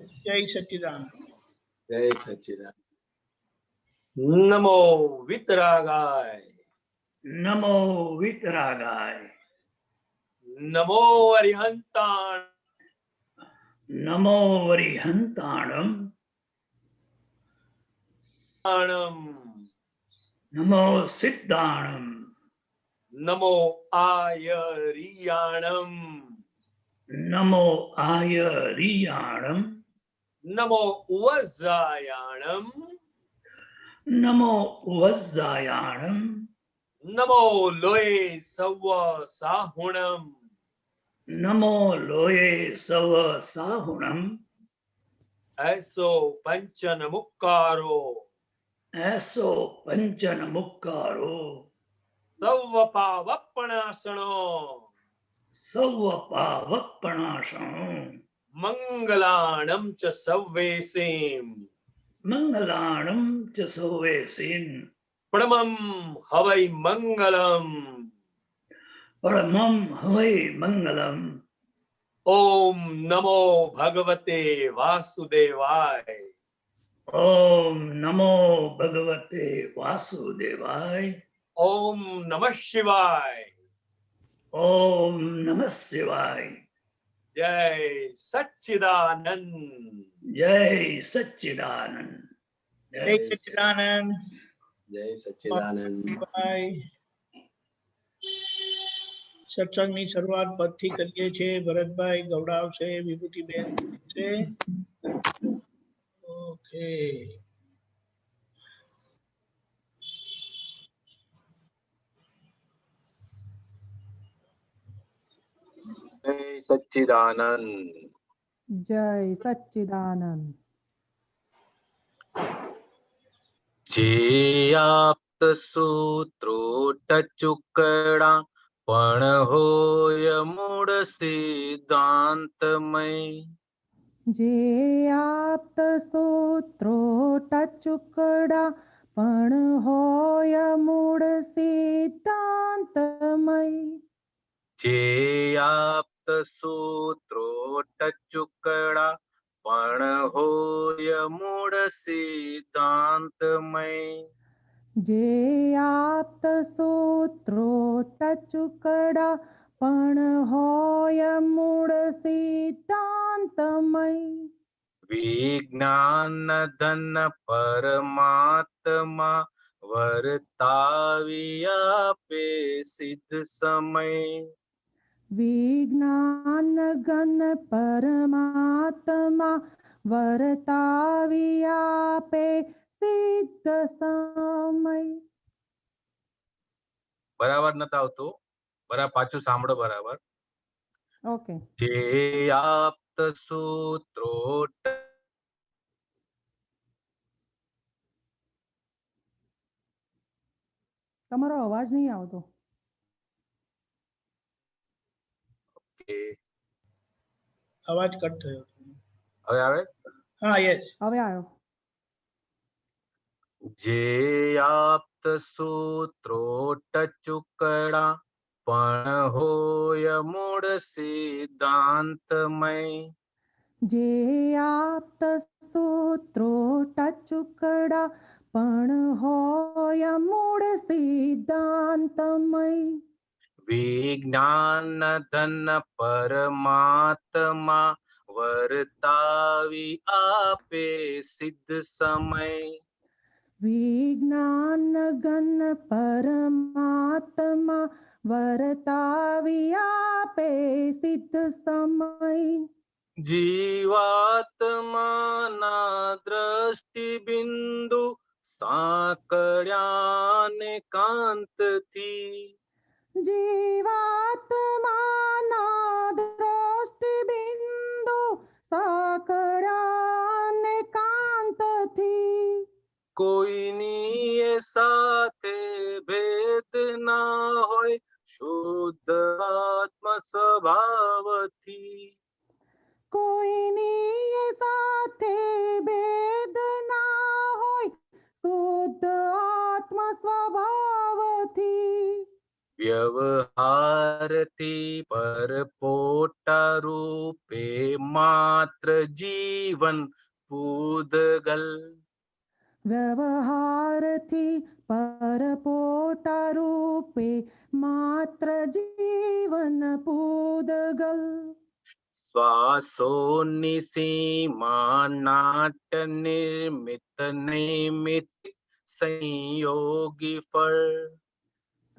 જય સચ્ચિદાનંદ. જય સચ્ચિદાનંદ. નમો વિતરાગાય. નમો વિતરાગાય. નમો અરિહંતાણ. નમો વરિહંતાણમ. નમો સિદ્ધાણમ. નમો આયરિયાણમ. નમો આયરિયાણમ. નમો ઉવઝાયાણમ. નમો વજ્જાયાણમ. નમો લોય સવ સાહુણમ. નમો લોયે સવ સાહુણમ. એસો પંચન મુક્કારો. એસો પંચન મુક્કારો. Serve પાવપણાસણો. Serve પાવપણાસણો. મંગલાણમ ચ સવ્વેસીમ. મંગલાણમ ચ સૌવેસીન. પરમમ હવૈ મંગલમ. પરમં હવૈ મંગલમ. ઓમ નમો ભગવતે વાસુદેવાય. ઓમ નમો ભગવતે વાસુદેવાય. ઓમ નમઃ શિવાય. ઓમ નમઃ શિવાય. જય સચ્ચિદાનંદ. જય સચ્ચિદાનંદ. જય સચ્ચિદાનંદ. જય સચ્ચિદાનંદ. સત્સંગની શરૂઆત પદથી કરીએ છીએ. ભરતભાઈ ગૌડાવશે, વિભૂતિબેન છે. ઓકે. જય સચ્ચિદાનંદ. જય સચ્ચિદાનંદ. જે આપ્ત સૂત્રો ટચુકડા પણ હોય મૂળ સિદ્ધાંતમય. જે આપ્ત સૂત્રો ટચુકડા પણ હોય મૂળ સિદ્ધાંતમય. જે આપ્ત સૂત્રો ટચુકડા પણ હોય મૂળ સિદ્ધાંતમય. જે આપ્ત સૂત્રો ટચુકડા પણ હોય મૂળ સિદ્ધાંતમય. વિજ્ઞાન ધન પરમાત્મા વર્તાવી આપે સિદ્ધ સમય. વિજ્ઞાન ઘન પરમાત્મા વર્તાવી આપે સિદ્ધ સમય. બરાબર નથી આવતું, બરાબર પાછું સાંભળો બરાબર. ઓકે. જે આપ્ત સૂત્રો તમારો અવાજ નહીં આવતો. અવાજ કટ થયો. હવે આવે? હા, યસ. હવે આવ્યો. જે આપ્ત સૂત્રો ટચુકડા પણ હોય મૂળ સિદ્ધાંતમય. જે આપ્ત સૂત્રો ટચુકડા પણ હોય મૂળ સિદ્ધાંતમય. વિજ્ઞાન ધન પરમાત્મા વર્તાવી આપે સિદ્ધ સમય. વિજ્ઞાન ઘન પરમાત્મા વર્તાવી આપે સિદ્ધ સમય. જીવાત્માના દ્રષ્ટિ બિંદુ સાંકળ્યાને કાંતથી. જીવાત્માના દ્રષ્ટિ બિંદુ સાંકળ્યાને કાંતથી. કોઈની એ સાથે ભેદ ના હોય શુદ્ધ આત્મ સ્વભાવથી. કોઈની સાથે ભેદ ના હોય શુદ્ધ આત્મ સ્વભાવથી. વ્યવહારથી પરપોટા રૂપે માયા मात्र जीवन पूदगल। વ્યવહારથી પરપોટા રૂપે માત્ર જીવન પૂદગલ. श्वासों सीमा नाट्य निर्मित नैमित संयोगी फल।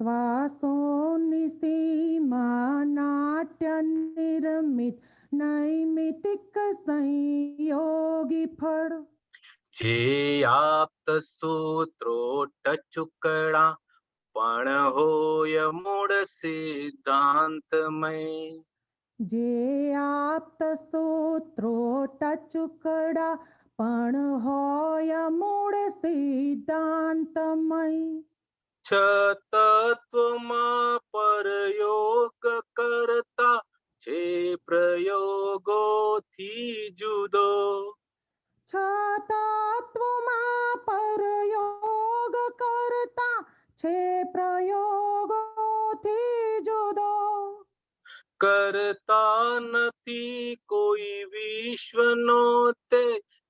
શ્વાસોની સીમા નાટ્ય નિર્મિત નૈમિતિક સંયોગી ફળ. जे आप्त सूत्रो टचुकड़ा पण होय मूળ सिद्धांतमय। જે આપ્ત સૂત્રો ટચુકડા પણ હોય મૂળ સિદ્ધાંતમય. छ तत्वમાં પ્રયોગ કરતા છે પ્રયોગોથી જુદો। છ તત્વમાં પ્રયોગ કરતા છે પ્રયોગોથી જુદો. કરતા નથી કોઈ વિશ્વનો તે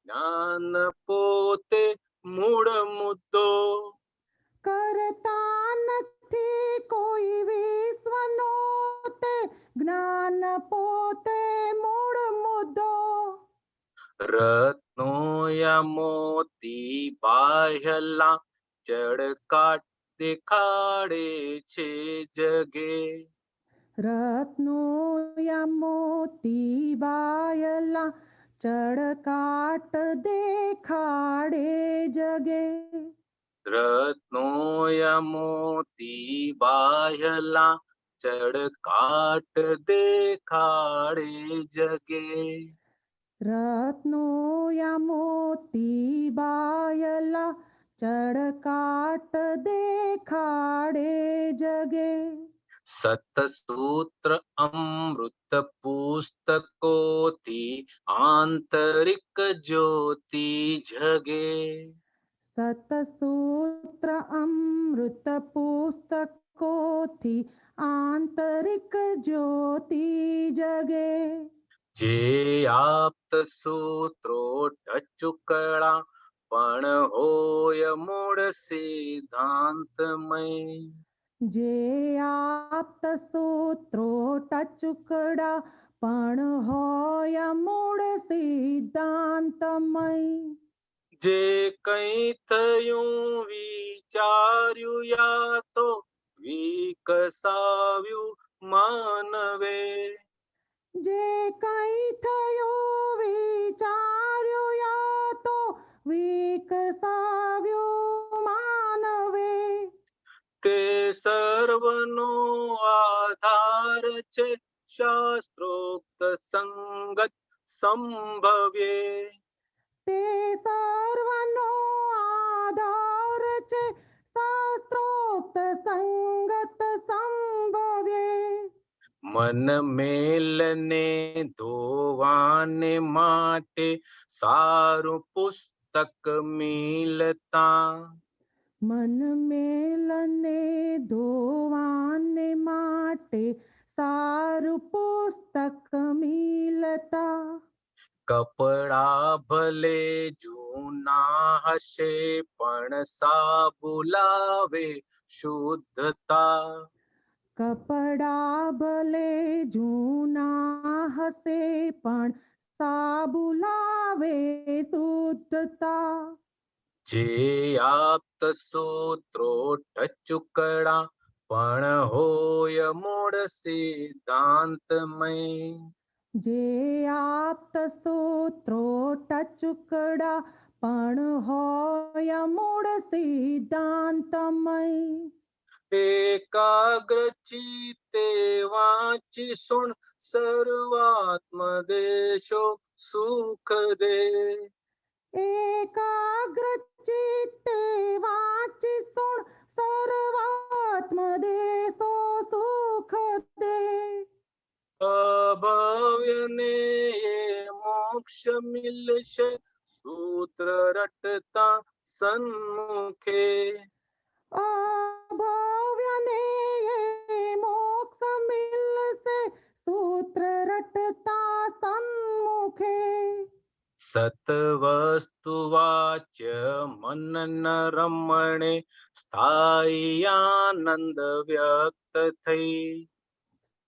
જ્ઞાન પોતે મૂળ મુદ્દો। કરતા નથી કોઈ વિશ્વનો તે જ્ઞાન પોતે મૂળ મુદ્દો. રત્નો યા મોતી બાહ્યલા ચળકાટ દેખાડે છે જગે। રત્નો યા મોતી બાયલા ચળકાટ દેખાડે જગે. રત્નો યા મોતી બાહ્યલા ચળકાટ દેખાડે જગે। રત્નો યા મોતી બાયલા ચળકાટ દેખાડે જગે. સતસૂત્ર અમૃત પુસ્તકોથી આંતરિક જ્યોતિ જગે। સતસૂત્ર અમૃત પુસ્તકોથી આંતરિક જ્યોતિ જગે. જે આપ્ત સૂત્રો ટચુકડા પણ હોય મૂળ સિદ્ધાંતમય। જે આપ્ત સૂત્રો ટચુકડા પણ હોય મૂળ સિદ્ધાંતમય. જે કઈ થયું વિચાર્યું યા તો વિકસાવ્યું માનવે। જે કઈ થયું વિચાર્યું યા તો વિકસાવ્યું માનવે. તે સર્વનો આધાર છે શાસ્ત્રોક્ત સંગત સંભવ્યે। તે સર્વનો આધાર છે શાસ્ત્રોક્ત સંગત સંભવ્યે। મન મેલને ધોવાને માટે સારું પુસ્તક મિલતા। મન મેલને ધોવાને માટે સારું પુસ્તક મિલતા। કપડા ભલે જૂના હશે પણ સાબુ લાવે શુદ્ધતા। કપડા ભલે જૂના હશે પણ સાબુ લાવે શુદ્ધતા। જે આપ્ત સૂત્રો ટચુકડા પણ હોય મૂળ સિદ્ધાંતમય। જે આપ્ત સૂત્રો ટચુકડા પણ હોય મૂળ સિદ્ધાંતમય। એકાગ્ર ચિત્તે વાંચી સુણ સર્વાત્મ દેશો સુખ દે। એકાગ્ર ચિત્તે વાંચી સુણ સર્વાત્મ દેશો સુખ દે। અભવ્યને એ મોક્ષ મિલશે સૂત્ર રટતા સન્મુખે। અભવ્યને એ મોક્ષ મિલશે સૂત્ર રટતા સન્મુખે સતવસ્તુ વાચ્ય મનન રમણે સ્થાયી આનંદ વ્યક્ત થઈ.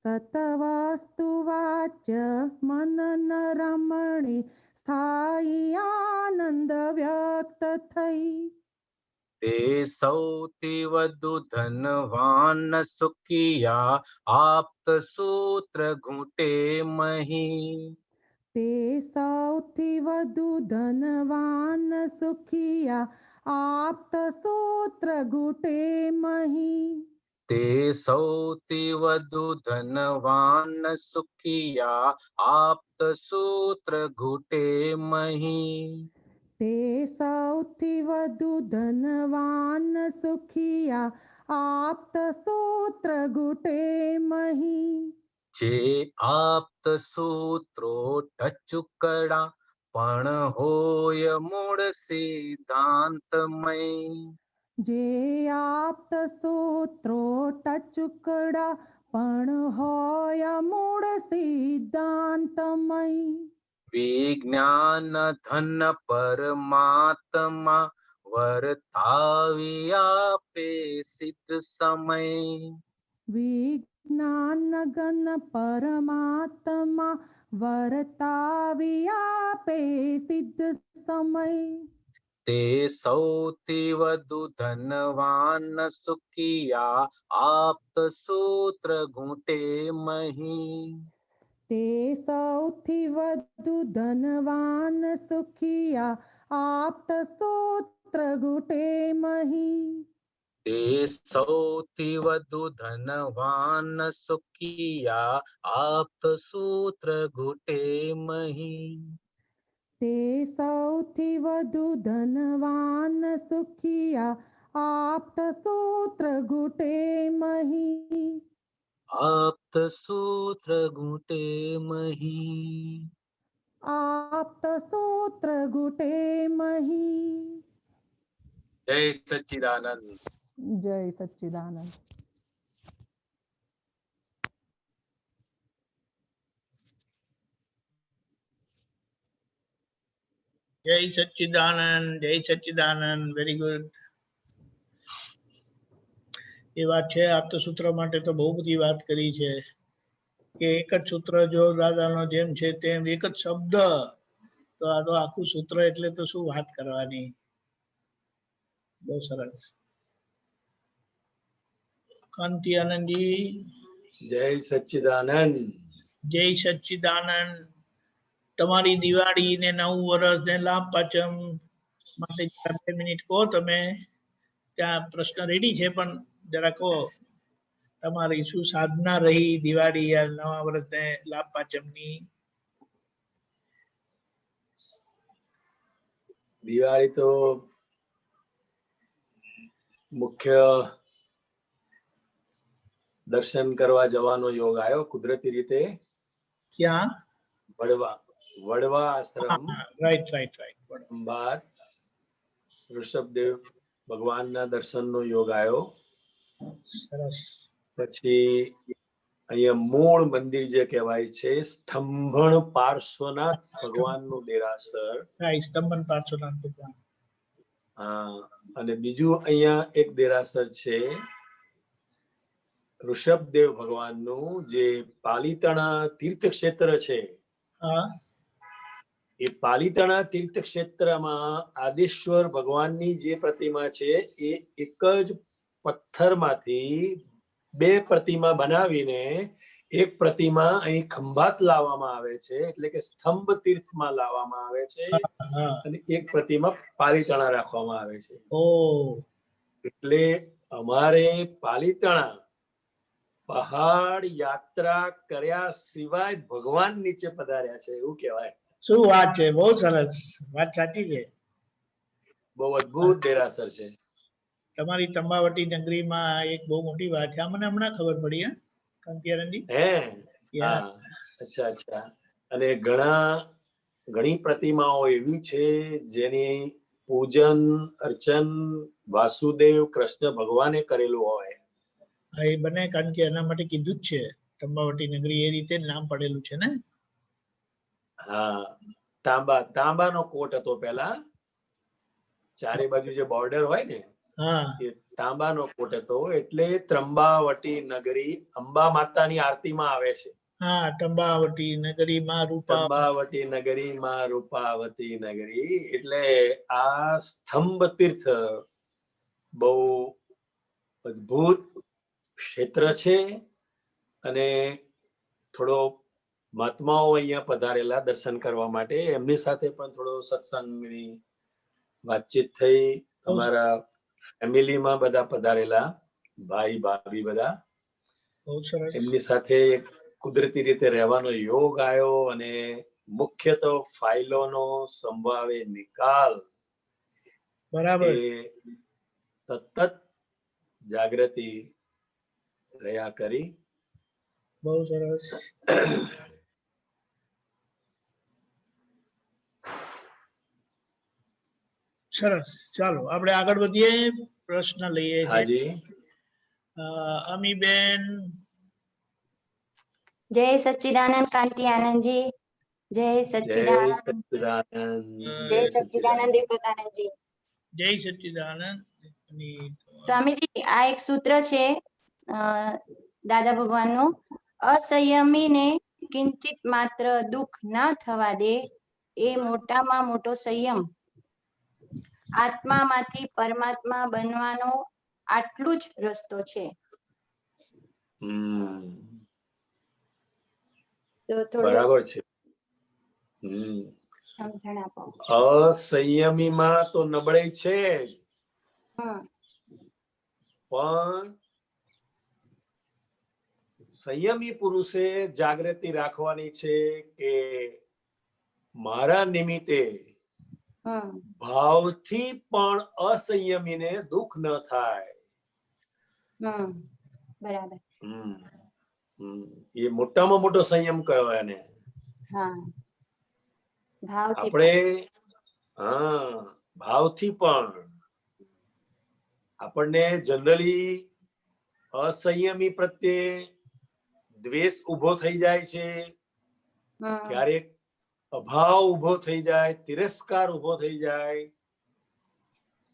સતવસ્તુ વાચ્ય મનન રમણી સ્થાયી આનંદ વ્યક્ત થઈ. તે સૌથી વધુ ધનવાન સુખિયા આપ્ત સૂત્ર ઘૂંટે મહી. તે સૌથી વધુ ધનવાન સુખિયા આપ્ત સૂત્ર ઘૂંટે મહી. તે સૌથી વધુ ધનવાન સુખિયા આપ્ત સૂત્ર ઘૂંટે મહી. તે સૌથી વધુ ધનવાન સુખિયા આપ્ત સૂત્ર ઘૂંટે મહી. જે આપ્ત સૂત્રો ટચુકડા પણ હોય મૂળ સિદ્ધાંતમય. જે આપ્ત સૂત્રો ટચુકડા પણ હોય મૂળ સિદ્ધાંતમય. વિજ્ઞાન ધન પરમાત્મા વર્તાવી આપે સિદ્ધ સમય. વિજ્ઞાન ઘન પરમાત્મા વર્તાવી આપે સિદ્ધ સમય. તે સૌથી વધુ ધનવાન સુખિયા આપ્ત સૂત્ર ઘૂંટે મહી. તે સૌથી વધુ ધનવાન સુખિયા આપ્ત સૂત્ર ઘૂંટે મહી. તે સૌથી વધુ ધનવાન સુખિયા આપ્ત સૂત્ર ઘૂંટે મહી. તે સૌથી વધુ ધનવાન સુખિયા આપ્ત સૂત્ર ઘૂંટે મહી. આપ્ત સૂત્ર ઘૂંટે મહી. આપ્ત સૂત્ર ઘૂંટે મહી. જય સચ્ચિદાનંદ. જય સચ્ચિદાનંદ. જય સચ્ચિદાનંદ, જય સચ્ચિદાનંદ. Very good. એ વાત છે, આપ્તસૂત્ર માટે તો બહુ બધી વાત કરી છે કે એક જ સૂત્ર જો દાદાનો જેમ છે તેમ એક જ શબ્દ, તો આ તો આખું સૂત્ર એટલે તો શું વાત કરવાની. બહુ સરસ. કાંતિ આનંદજી, જય સચ્ચિદાનંદ. જય સચ્ચિદાનંદ. તમારી દિવાળી ને 9 વર્ષ ને લાભ પાંચમ માટે 2 મિનિટ કહો તમે. ત્યાં પ્રશ્ન રેડી છે પણ જરા કહો તમારી શું સાધના રહી દિવાળી યા નવા વર્ષ ને લાભ પાંચમની. દિવાળી તો મુખ્ય દર્શન કરવા જવાનો યોગ આવ્યો કુદરતી રીતે. ક્યાં? વડવા આશ્રમ. Right right right. બાદ ઋષભદેવ ભગવાનના દર્શનનો યોગ આવ્યો. સરસ. પછી અહીંયા મૂળ મંદિર જે કહેવાય છે સ્તંભણ પાર્શ્વનાથ ભગવાનનું દેરાસર. સ્તંભન પાર્શ્વનાથ ભગવાન. હા, અને બીજું અહીંયા એક દેરાસર છે ઋષભદેવ ભગવાનનું, જે પાલીતાણા તીર્થ ક્ષેત્ર છે. હા. એ પાલીતાણા તીર્થ ક્ષેત્રમાં આદેશ્વર ભગવાનની જે પ્રતિમા છે એ એક જ પથ્થરમાંથી 2 પ્રતિમા બનાવીને એક પ્રતિમા અહીં ખંભાત લાવવામાં આવે છે, એટલે કે સ્તંભ તીર્થમાં લાવવામાં આવે છે, અને એક પ્રતિમા પાલીતાણા રાખવામાં આવે છે. એટલે અમારે પાલીતાણા પહાડ યાત્રા કર્યા સિવાય ભગવાન નીચે પધાર્યા છે એવું કહેવાય. શું વાત છે, બહુ સરસ વાત. સાચી છે. બહુ અદ્ભુત દેરાસર છે. તમારી તંબાવટી નગરીમાં એક બહુ મોટી વાત છે, આ મને હમણાં ખબર પડી. હા કાંતિયાનંદજી. હા, અચ્છા અચ્છા. અને ઘણી પ્રતિમાઓ એવી છે જેની પૂજન અર્ચન વાસુદેવ કૃષ્ણ ભગવાને કરેલું હોય. હા, એ બને, કારણ કે એના માટે કીધું જ છે. તંબાવટી નગરી એ રીતે નામ પડેલું છે ને? હા, તાંબાનો કોટ હતો પેલા, ચારે બાજુ જે બોર્ડર હોય ને હા એ તાંબાનો કોટ હતો, એટલે ત્રંબાવટી નગરી અંબા માતાની આરતીમાં આવે છે. હા, તંબાવટી નગરી માં રૂપા. તંબાવટી નગરી માં રૂપાવતી નગરી, એટલે આ સ્તંભ તીર્થ બહુ અદ્ભુત ક્ષેત્ર છે. અને થોડો મહાત્માઓ અહીંયા પધારેલા દર્શન કરવા માટે, એમની સાથે પણ થોડો સત્સંગની વાતચીત થઈ. અમારા ફેમિલીમાં બધા પધારેલા ભાઈ ભાભી બધા, બહુ સરસ. એમની સાથે કુદરતી રીતે રહેવાનો યોગ આવ્યો. અને મુખ્ય તો ફાઇલોનો સંભાવે નિકાલ બરાબર. એ સતત જાગૃતિ રહ્યા કરી. બહુ સરસ. સરસ. ચાલો આપણે આગળ વધીએ, પ્રશ્ન લઈએ છીએ. હાજી. અમીબેન. જય સચ્ચિદાનંદ કાંતિ આનંદજી. જય જય સચ્ચિદાનંદ. સચ્ચિદાનંદ. જય સચ્ચિદાનંદ દીપક આનંદજી. જય સચ્ચિદાનંદ. સ્વામીજી, આ એક સૂત્ર છે દાદા ભગવાનનું. અસંયમીને કિંચિત માત્ર દુઃખ ના થવા દે, એ મોટામાં મોટો સંયમ. આત્મામાંથી પરમાત્મા બનવાનો આટલું જ રસ્તો છે. તો થોડું બરાબર છે. સમજણ આપો. અસંયમીમાં તો નબળાઈ છે જ, પણ સંયમી પુરુષે જાગૃતિ રાખવાની છે કે મારા નિમિત્તે ભાવથી પણ અસંયમીને દુઃખ ન થાય. બરાબર. એ મોટામાં મોટો સંયમ કહેવાય ને. આપણે ભાવથી પણ આપણને જનરલી અસંયમી પ્રત્યે દ્વેષ ઉભો થઈ જાય છે, ક્યારેક અભાવ ઉભો થઈ જાય, તિરસ્કાર ઉભો થઈ જાય.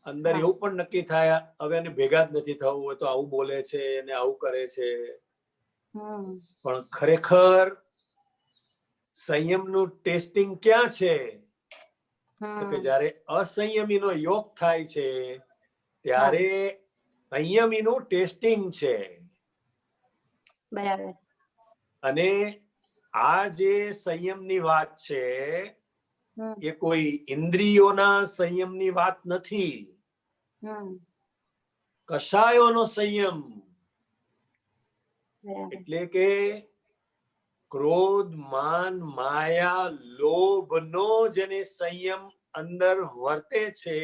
અંદર એવું પણ નક્કી થાય હવે એને ભેગા જ નથી થવું, હોય તો આવું બોલે છે અને આવું કરે છે. પણ ખરેખર સંયમનું ટેસ્ટિંગ ક્યાં છે? તો કે જ્યારે અસંયમીનો યોગ થાય છે ત્યારે સંયમીનું ટેસ્ટિંગ છે. બરાબર. અને આ જે સંયમની વાત છે એ કોઈ ઇન્દ્રિયોના સંયમની વાત નથી, કશાયોનો સંયમ. એટલે કે ક્રોધ, માન, માયા, લોભનો જેને સંયમ અંદર વર્તે છે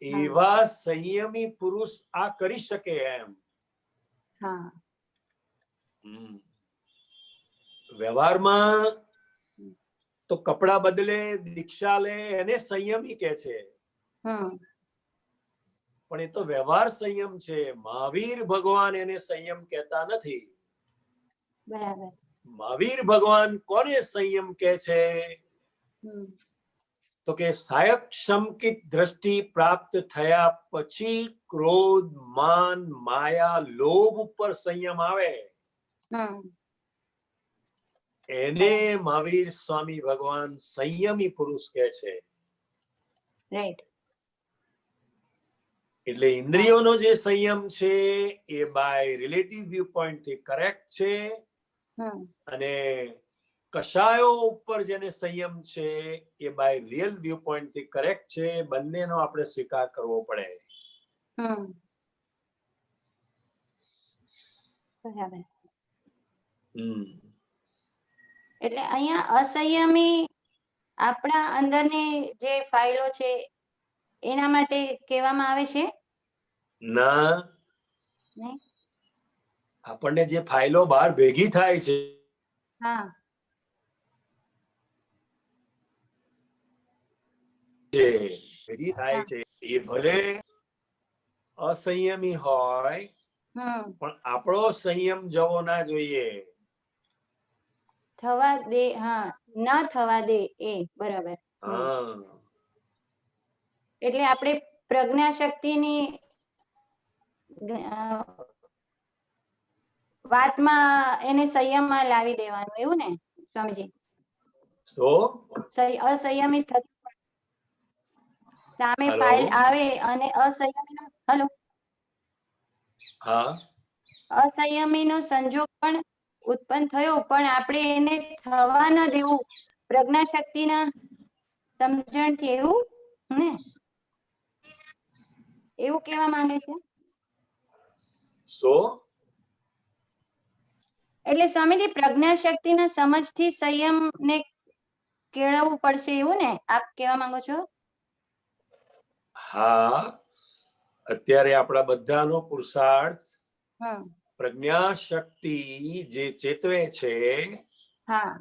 એવા સંયમી પુરુષ આ કરી શકે એમ. વ્યવહારમાં તો કપડા બદલે, દીક્ષા લે એને સંયમી કે છે, પણ એ તો વ્યવહાર સંયમ છે. મહાવીર ભગવાન એને સંયમ કહેતા નથી. બરાબર. મહાવીર ભગવાન કોને સંયમ કે છે? તો કે સાયક શંકિત દ્રષ્ટિ પ્રાપ્ત થયા પછી ક્રોધ, માન, માયા, લોભ ઉપર સંયમ આવે એને મહાવીર સ્વામી ભગવાન સંયમી પુરુષ કે છે. એટલે ઇન્દ્રિયોનો જે સંયમ છે એ બાય રિલેટિવ વ્યૂ પોઈન્ટ થી કરેક્ટ છે, અને કશાયો ઉપર જેને સંયમ છે એ બાય રિયલ વ્યૂ પોઈન્ટ થી કરેક્ટ છે. બંનેનો આપણે સ્વીકાર કરવો પડે. બરાબર. એટલે અહીંયા અસંયમી આપણા અંદરની જે ફાઇલો છે એના માટે કહેવામાં આવે છે? ના, આપણને જે ફાઇલો બહાર ભેગી થાય છે ભેગી થાય છે એ ભલે અસંયમી હોય પણ આપણો સંયમ જવો ના જોઈએ. થવા દે, હા, ન થવા દે એ, બરાબર. હા એટલે આપણે પ્રજ્ઞા શક્તિની વાતમાં એને સંયમમાં લાવી દેવાનું, એવું ને સ્વામીજી? તો અસંયમિત સામે Hello? ફાઇલ આવે અને અસંયમી, હલો, હા અસંયમીનો સંજોગ પણ ઉત્પન્ન થયો, પણ આપણે એને થવા ન દેવું પ્રજ્ઞા શક્તિના સમજણથી, એવું ને? એવું કહેવા માંગે છે. સો એટલે સ્વામીજી પ્રજ્ઞા શક્તિના સમજથી સંયમને કેળવવું પડશે, એવું ને આપ કહેવા માંગો છો? હા, અત્યારે આપણા બધાનો પુરુષાર્થ હમ, પ્રજ્ઞા શક્તિ જે ચેતવે છે હા,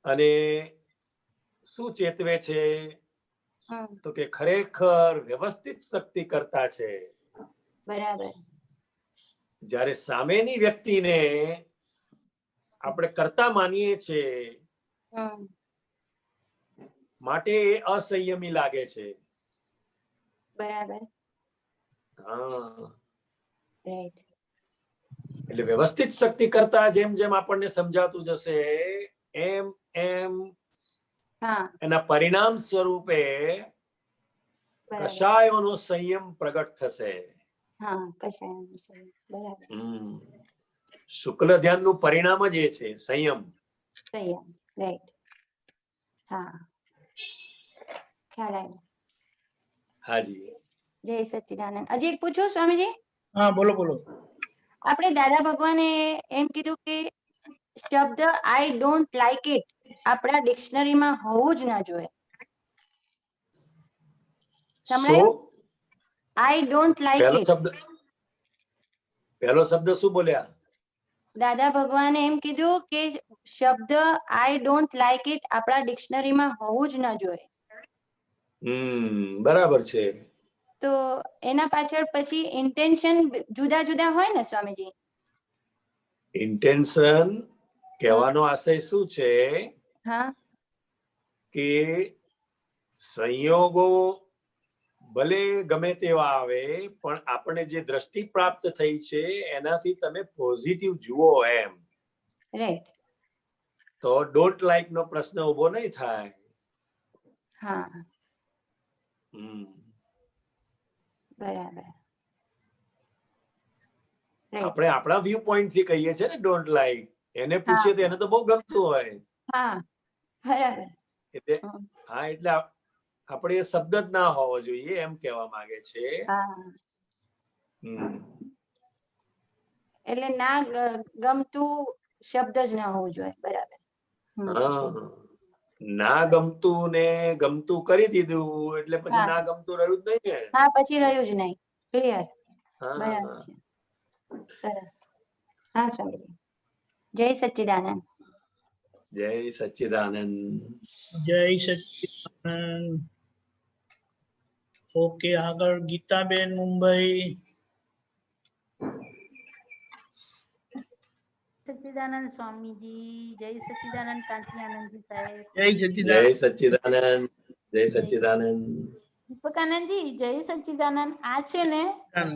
અને શું ચેતવે છે હમ, તો કે ખરેખર વ્યવસ્થિત શક્તિ કરતા છે. બરાબર. જ્યારે સામેની વ્યક્તિને આપણે કરતા માનીએ છીએ હમ, માટે એ અસંયમી લાગે છે. બરાબર. હા, રાઈટ. એટલે વ્યવસ્થિત શક્તિ કરતા જેમ જેમ આપણને સમજાતું જશે એમ એમ હા, એના પરિણામ સ્વરૂપે બરાબર. કશાયોનો સંયમ પ્રગટ થશે. હા, કશાય, બરાબર. શુક્લ ધ્યાનનું પરિણામ જ એ છે, સંયમ. સંયમ, રાઈટ. હા, ખ્યાલ આવ્યો. હાજી. જય સચ્ચિદાનંદ. હજી એક પૂછું સ્વામીજી? હા, બોલો બોલો. આપણે દાદા ભગવાને એમ કીધું કે શબ્દ આઈ ડોન્ટ લાઈક ઇટ આપણા ડિક્શનરીમાં હોવું જ ના જોઈએ. સંભળાયું? I don't like it. પહેલો શબ્દ શું બોલ્યા? દાદા ભગવાને એમ કીધું કે શબ્દ આઈ ડોન્ટ લાઈક ઇટ આપણા ડિક્શનરીમાં હોવું જ ન જોઈએ. બરાબર છે. તો એના પાછળ પછી ઇન્ટેન્શન જુદા જુદા હોય ને સ્વામીજી? ઇન્ટેન્શન કહેવાનો આશય શું છે હા, કે સંયોગો ભલે ગમે તેવા આવે પણ આપણે જે દ્રષ્ટિ પ્રાપ્ત થઈ છે એનાથી તમે પોઝિટિવ જુઓ એમ. રાઈટ. તો ડોન્ટ લાઈક નો પ્રશ્ન ઉભો નહીં થાય. હા, બરાબર. આપણે આપણા વ્યૂ પોઈન્ટ થી કહીએ છીએ ને ડોન્ટ લાઈક. એને પૂછીએ તો એને તો બહુ ગમતું હોય. હા, બરાબર. એટલે હા, એટલે આપણે એ શબ્દ જ ના હોવો જોઈએ એમ કહેવા માંગે છે. હા, એટલે ના ગમતું શબ્દ જ ના હોવું જોઈએ. બરાબર. ના ગમતું ને ગમતું કરી દીધું એટલે પછી ના ગમતું રહ્યું જ નહીં ને. હા, પછી રહ્યું જ નહીં. ક્લિયર. બરાબર હા. છે. સરસ. હા સ્વામીજી. જય સચ્ચિદાનંદ. જય સચ્ચિદાનંદ. જય સચ્ચિદાનંદ. ઓકે, આગળ ગીતાબેન મુંબઈ. સચ્ચિદાનંદ સ્વામીજી. જય સચ્ચિદાનંદ કાંતિ આનંદજી સાહેબ. જય જય સચ્ચિદાનંદ. સચ્ચિદાનંદ. જય સચ્ચિદાનંદ. દીપક આનંદજી, જય સચ્ચિદાનંદ. આ છે ને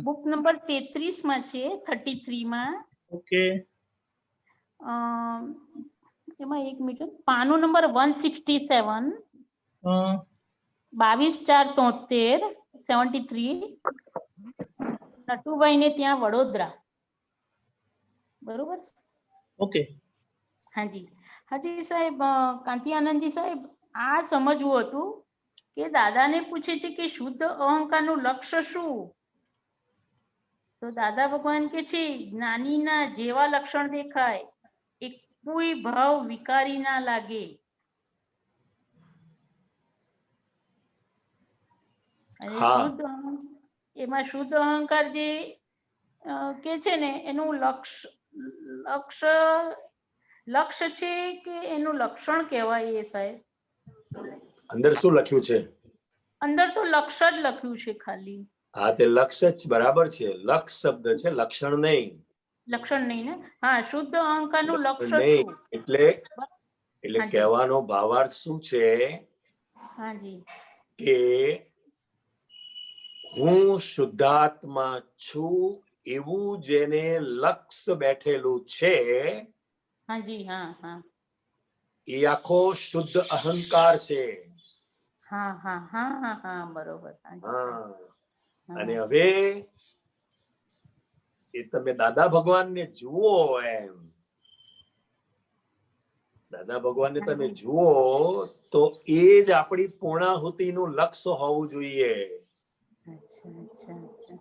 બુક નંબર 33 માં છે, 33 માં. ઓકે. એમાં એક મિનિટ, પાનું નંબર 167, હા, 22/4/73, 73, નટુભાઈ ને ત્યાં વડોદરા. બરોબર. ઓકે. હાજી. હાજી સાહેબ, કાંતિ આનંદજી સાહેબ, આ સમજવું હતું કે દાદાને પૂછે છે કે શુદ્ધ અહંકારનું લક્ષ્ય શું? તો દાદા ભગવાન કે છે જ્ઞાનીના જેવા લક્ષણ દેખાય, એક કોઈ ભાવ વિકારી ના લાગે. અને શુદ્ધ એમાં શુદ્ધ અહંકાર જે કે છે ને એનું લક્ષ્ય છે કે એનું લક્ષણ કહેવાય એ સાહેબ? અંદર શું લખ્યું છે? અંદર તો લક્ષ્ય જ લખ્યું છે ખાલી. હા, તે લક્ષ્ય જ બરાબર છે. લક્ષ શબ્દ છે, લક્ષણ નહીં. લક્ષણ નહીં ને? હા, શુદ્ધ અહંકારનું લક્ષણ નહીં શું? એટલે હાજી. કહેવાનો ભાવાર્થ શું છે હાજી. કે હું શુદ્ધાત્મા છું એવું જેને લક્ષ્ય બેઠેલું છે હાજી. હા હા એ આખો શુદ્ધ અહંકાર છે. હા હા હા હા હા બરોબર. હાજી સાહેબ. હા અને હવે એ તમે દાદા ભગવાનને જુઓ, એમ દાદા ભગવાનને તમે જુઓ તો એ જ આપણી પૂર્ણાહુતિનું લક્ષ્ય હોવું જોઈએ. અચ્છા અચ્છા અચ્છા.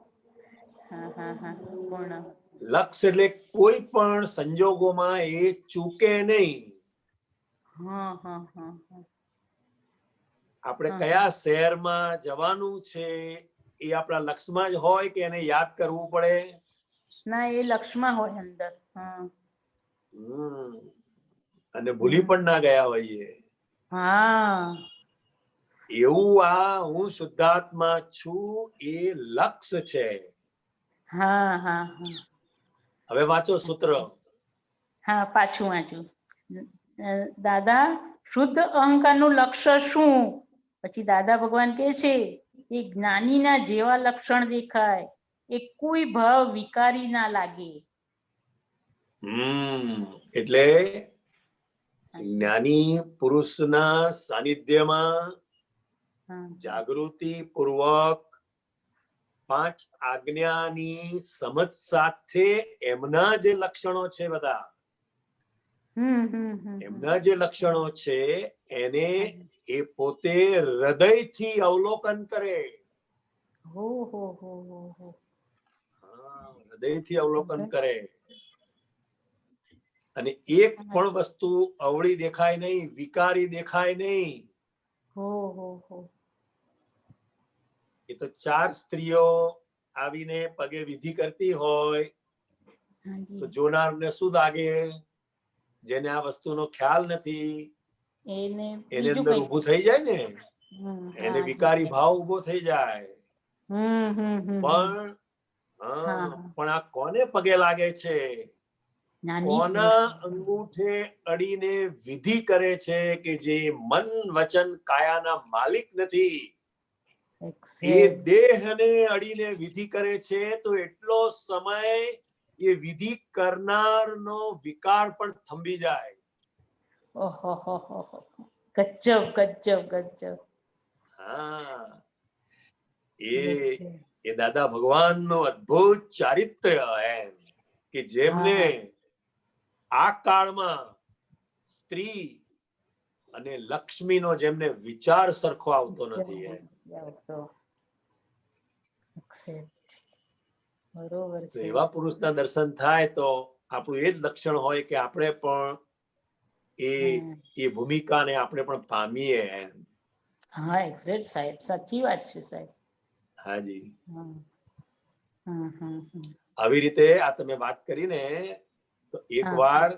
હા હા હા પૂર્ણ. લક્ષ્ય એટલે કોઈ પણ સંજોગોમાં એ ચૂકે નહીં. હા હા હા હા. આપણે હા, કયા શહેરમાં જવાનું છે એ આપણા લક્ષ્યમાં જ હોય કે એને યાદ કરવું પડે? ના, એ લક્ષમાં હોય અંદર. હા અને ભૂલી પણ ના ગયા હોઈએ. હા એવું આ હું શુદ્ધાત્મા છું એ લક્ષ્ય છે. હા હા હા. હવે વાંચો સૂત્ર. હા, પાછું વાંચું. દાદા, શુદ્ધ અહંકારનું લક્ષ્ય શું? પછી દાદા ભગવાન કહે છે કે જ્ઞાનીના જેવા લક્ષણ દેખાય, એ કોઈ ભાવ વિકારી ના લાગે. એટલે જ્ઞાની પુરુષના સાનિધ્યમાં જાગૃતિ પૂર્વક 5 આજ્ઞાની સમજ સાથે એમના જે લક્ષણો છે બધા, એમના જે લક્ષણો છે એને એ પોતે હૃદયથી અવલોકન કરે. હૃદયથી અવલોકન કરે. અને એક પણ વસ્તુ અવળી દેખાય નહીં, વિકારી દેખાય નહીં. એ તો 4 સ્ત્રીઓ આવીને પગે વિધિ કરતી હોય તો જોનારને શું લાગે? જેને આ વસ્તુનો ખ્યાલ નથી એને અંદર ઊભું થઈ જાય ને, એને વિકારી ભાવ ઊભો થઈ જાય. પણ આ કોને પગે લાગે છે? કોના અંગૂઠે અડીને વિધિ કરે છે કે જે મન વચન કાયાના માલિક નથી, એ દેહને અડીને વિધિ કરે છે. તો એટલો સમય એ વિધિ કરનારનો વિકાર પણ થંભી જાય. ગજબ ગજબ ગજબ. હા, એ દાદા ભગવાનનો અદ્ભુત ચારિત્ર્ય એમ કે જેમને આ કાળમાં સ્ત્રી અને લક્ષ્મીનો જેમને વિચાર સરખો આવતો નથી. તો એવા પુરુષના દર્શન થાય તો આપણું એ જ લક્ષણ હોય કે આપણે પણ એ ભૂમિકાને આપણે પણ પામીએ એમ. હા, એક્ઝેક્ટ સાહેબ, સાચી વાત છે સાહેબ. હાજી. આવી રીતે આ તમે વાત કરીને તો એકવાર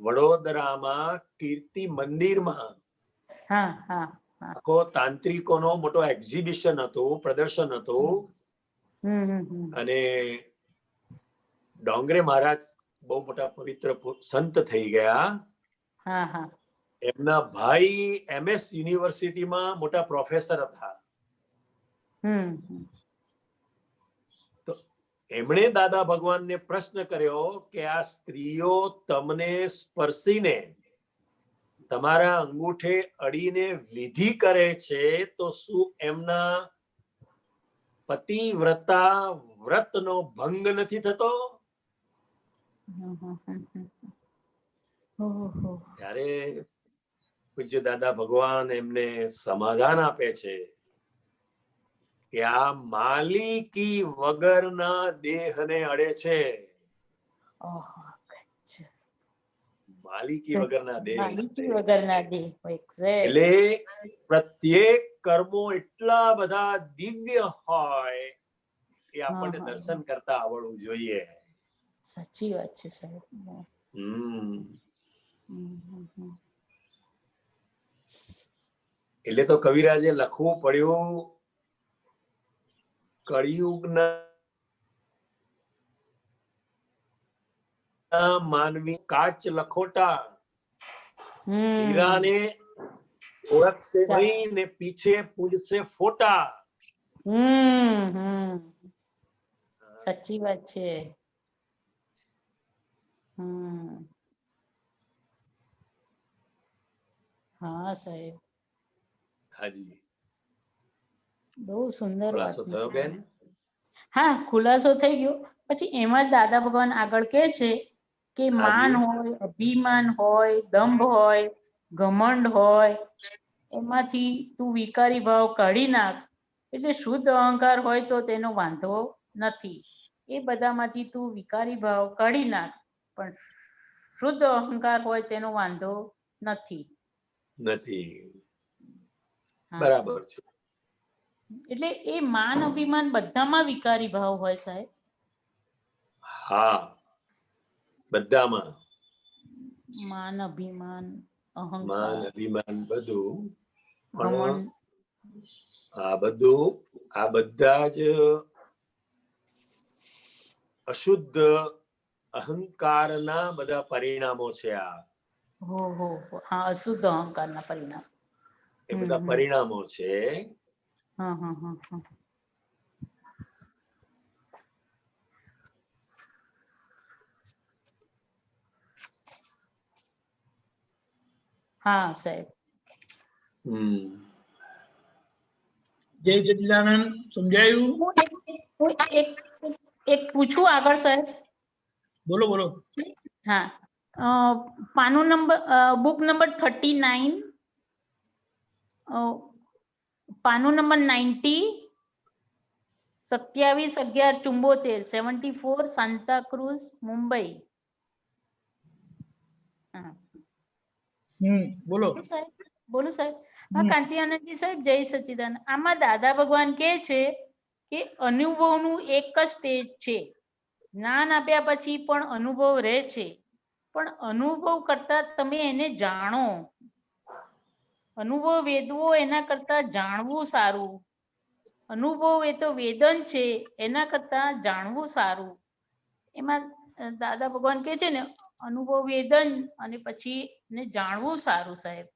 વડોદરામાં કીર્તિ મંદિરમાં આખો તાંત્રિકોનો મોટો એક્ઝિબિશન હતું, પ્રદર્શન હતું. અને ડોંગરે મહારાજ બહુ મોટા પવિત્ર સંત થઈ ગયા. એમના ભાઈ MS યુનિવર્સિટીમાં મોટા પ્રોફેસર હતા. તો એમણે દાદા ભગવાનને પ્રશ્ન કર્યો કે આ સ્ત્રીઓ તમને સ્પર્શીને તમારા અંગૂઠે અડીને વિધિ કરે છે તો શું એમના પતિવ્રતા વ્રતનો ભંગ નથી થતો? ત્યારે પૂજ્ય દાદા ભગવાન એમને સમાધાન આપે છે કે આ માલિકી વગરના દેહને અડે છે. માલિકી વગરના દેહ. એટલે પ્રત્યેક કર્મો એટલા બધા દિવ્ય હોય એ આપણને દર્શન કરતા આવડવું જોઈએ. સાચી વાત છે સાહેબ. એટલે તો કવિરાજે લખવું પડ્યું કળિયુગના માનવી કાચ લખોટા, હમ હીરાને ઓળખશે નહીં ને પીછે પૂજશે ફોટા. સાચી વાત છે. હા સાહેબ, હાજી, બહુ સુંદર વાત ખુલાસો થયો બેન? હા, ખુલાસો થઈ ગયો. પછી એમાં જ દાદા ભગવાન આગળ કે છે કે માન હાજી. હોય, અભિમાન હોય, દંભ હોય, ઘમંડ હોય, એમાંથી તું વિકારી ભાવ કાઢી નાખ. એટલે શુદ્ધ અહંકાર હોય તો તેનો વાંધો નથી. એ બધામાંથી તું વિકારી ભાવ કાઢી નાખ, પણ શુદ્ધ અહંકાર હોય તેનો વાંધો નથી. નથી. હા, બરાબર છે. એટલે એ માન અભિમાન બધામાં વિકારી ભાવ હોય સાહેબ. હા, બધામાં માન અભિમાન માન અહંકાર અભિમાન બધું. પણ ઘમંડ આ બધા જ અશુદ્ધ અહંકારના બધા પરિણામો છે. આ હા, અશુદ્ધ અહંકારના પરિણામ. એ બધા પરિણામો છે. હા સાહેબ. જય સચ્ચિદાનંદ. સમજાયું? હું એક પૂછું આગળ સાહેબ? બોલો બોલો. હા, બુક નંબર 39, પાનું નંબર 90, 27/11/74, 74 સાન્તાક્રુઝ, મુંબઈ. બોલો બોલો સાહેબ. હા, કાંતિ આનંદજી સાહેબ, જય સચ્ચિદાનંદ. આમાં દાદા ભગવાન કે છે કે અનુભવનું એક જ સ્ટેજ છે. જ્ઞાન આપ્યા પછી પણ અનુભવ રહે છે, પણ અનુભવ કરતા તમે એને જાણો. અનુભવ વેદવો એના કરતા જાણવું સારું. અનુભવ એ તો વેદન છે, એના કરતા જાણવું સારું. એમાં દાદા ભગવાન કે છે ને, અનુભવ વેદન અને પછી ને જાણવું સારું સાહેબ.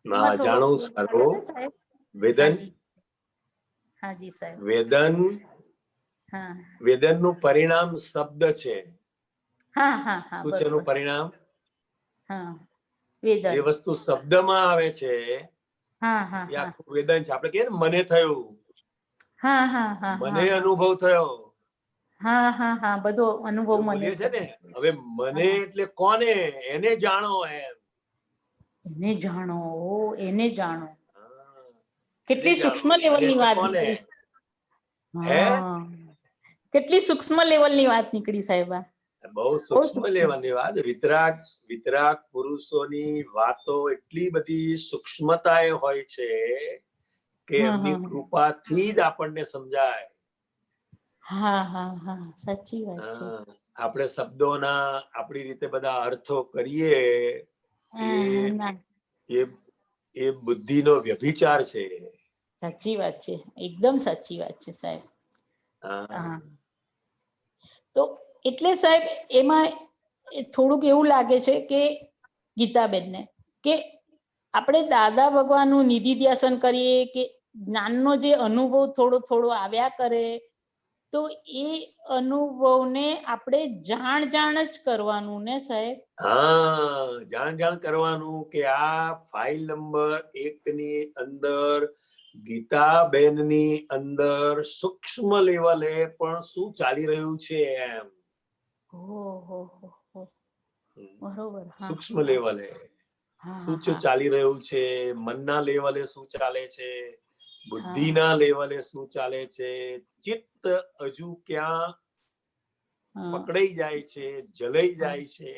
એમાં થોડો જાણવું સારું. સાહેબ. વેદન, હાજી સાહેબ. વેદનનું પરિણામ શબ્દ છે. હા, શું છે એનું પરિણામ? વેદન. જે વસ્તુ શબ્દમાં આવે છે એ આખું વેદન છે. આપણે કહીએ ને મને થયું, મને અનુભવ થયો. બધો અનુભવ એવું મને બોલીએ છે ને. હવે મને એટલે કોને? એને જાણો. એમ એને જાણો. એને જાણો. એને કેટલી જાણો. સૂક્ષ્મ લેવલની વાત નીકળી. કેટલી સૂક્ષ્મ લેવલની વાત નીકળી સાહેબ. બહુ સૂક્ષ્મ લેવલની વાત. વિતરાગ પુરુષોની વાતો એટલી બધી સૂક્ષ્મતાએ હોય છે કે એમની કૃપાથી જ આપણને સમજાય. સાચી વાત છે. આપણે શબ્દોના આપણી રીતે બધા અર્થો કરીએ એ બુદ્ધિનો વ્યભિચાર છે. સાચી વાત છે, એકદમ સાચી વાત છે સાહેબ. તો એટલે સાહેબ એમાં થોડુંક એવું લાગે છે કે ગીતાબેનને કે આપણે દાદા ભગવાનનું નિધિ ધ્યાસન કરીએ કે જ્ઞાનનો જે અનુભવ થોડો થોડો આવ્યા કરે, તો એ અનુભવને આપણે જાણ જ કરવાનું ને સાહેબ. જાણ કરવાનું કે આ ફાઇલ નંબર 1 ની અંદર ગીતાબેનની અંદર સૂક્ષ્મ લેવલે પણ શું ચાલી રહ્યું છે એમ. બરોબર. સૂક્ષ્મ લેવલે શું ચાલી રહ્યું છે, મનના લેવલે શું ચાલે છે, બુદ્ધિના લેવલે શું ચાલે છે, ચિત્ત હજુ ક્યાં પકડાઈ જાય છે, જલાઈ જાય છે,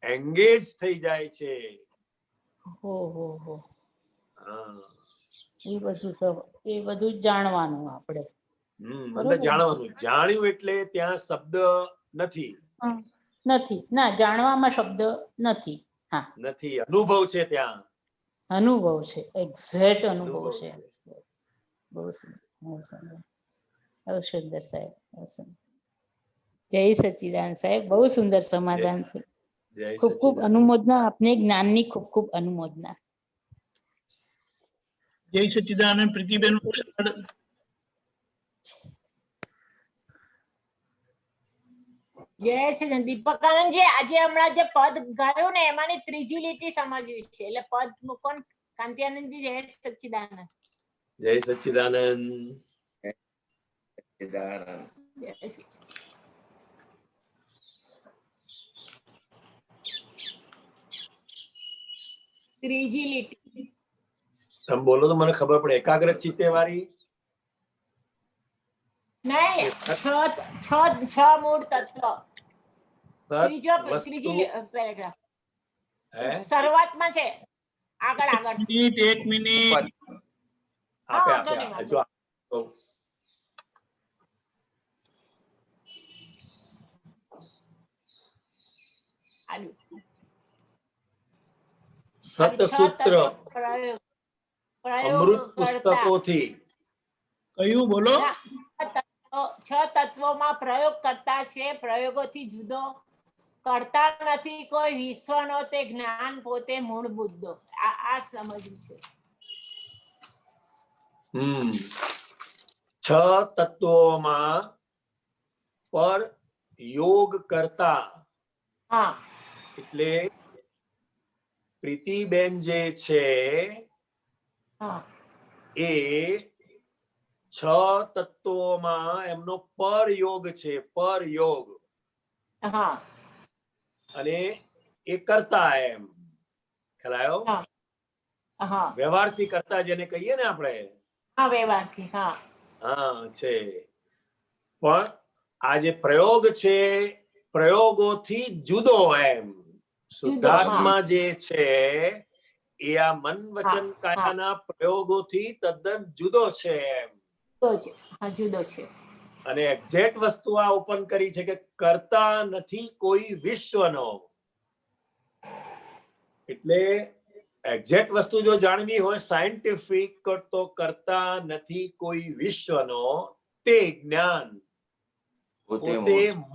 એંગેજ થઈ જાય છે. એ બધું જાણવાનું આપણે. અંદર જાણવાનું. જાણ્યું એટલે ત્યાં શબ્દ નથી. ના, જાણવામાં શબ્દ નથી. નથી, અનુભવ છે ત્યાં. અનુભવ છે, એક્ઝેક્ટ અનુભવ છે. બહુ સુંદર સાહેબ. જય સચ્ચિદાનંદ સાહેબ, બહુ સુંદર સમાધાન છે. જય ખૂબ ખૂબ સચ્ચિદાનંદ. અનુમોદના, આપને જ્ઞાનની ખૂબ ખૂબ અનુમોદના. જય સચ્ચિદાનંદ. પ્રીતિબેન જય શ્રી દીપકાનંદજી, આજે હમણાં જે પદ ગાયું ને એમાંની ત્રીજી લીટી સમજવી છે, એટલે પદ મૂકો ને. કાંતિ આનંદજી, જય સચ્ચિદાનંદ. જય સચ્ચિદાનંદ. જય સચ્ચિદાનંદ. ત્રીજી લીટી. તમે બોલો તો મને ખબર પડે. એકાગ્ર ચિત્તે વાળી નહીં, છ મૂળ તત્વ. ત્રીજી પેરેગ્રાફ શરૂઆતમાં છે. આગળ એક મિનિટ. આપે હજુ સતસૂત્ર અમૃત પુસ્તકોથી. કયું બોલો? છ તત્વોમાં પ્રયોગ કરતા છે, પ્રયોગોથી જુદો કરતા નથી કોઈ વિશ્વનો તે જ્ઞાન પોતે મૂળ મુદ્દો. આ સમજવું છે. છ તત્વોમાં પર યોગ કરતા. હા, એટલે પ્રીતિબેન જે છે હા, એ છ તત્વોમાં એમનો પર યોગ છે, પર યોગ. હા, અને એ કરતા એમ ખ્યાલ આવ્યો? હા, વ્યવહારથી કરતા જેને કહીએ ને આપણે. હા, વ્યવહારથી. હા, હા છે. પણ આ જે પ્રયોગ છે, પ્રયોગોથી જુદો એમ. શુદ્ધાત્મા જે છે એ આ મન વચન કાયાના પ્રયોગોથી તદ્દન જુદો છે એમ. જુદો છે. અને એક્ઝેક્ટ વસ્તુ આ ઓપન કરી છે કે કરતા નથી કોઈ વિશ્વનો. એટલે એક્ઝેક્ટ વસ્તુ જો જાણવી હોય સાયન્ટિફિક, તો કરતા નથી કોઈ વિશ્વનો તે જ્ઞાન પોતે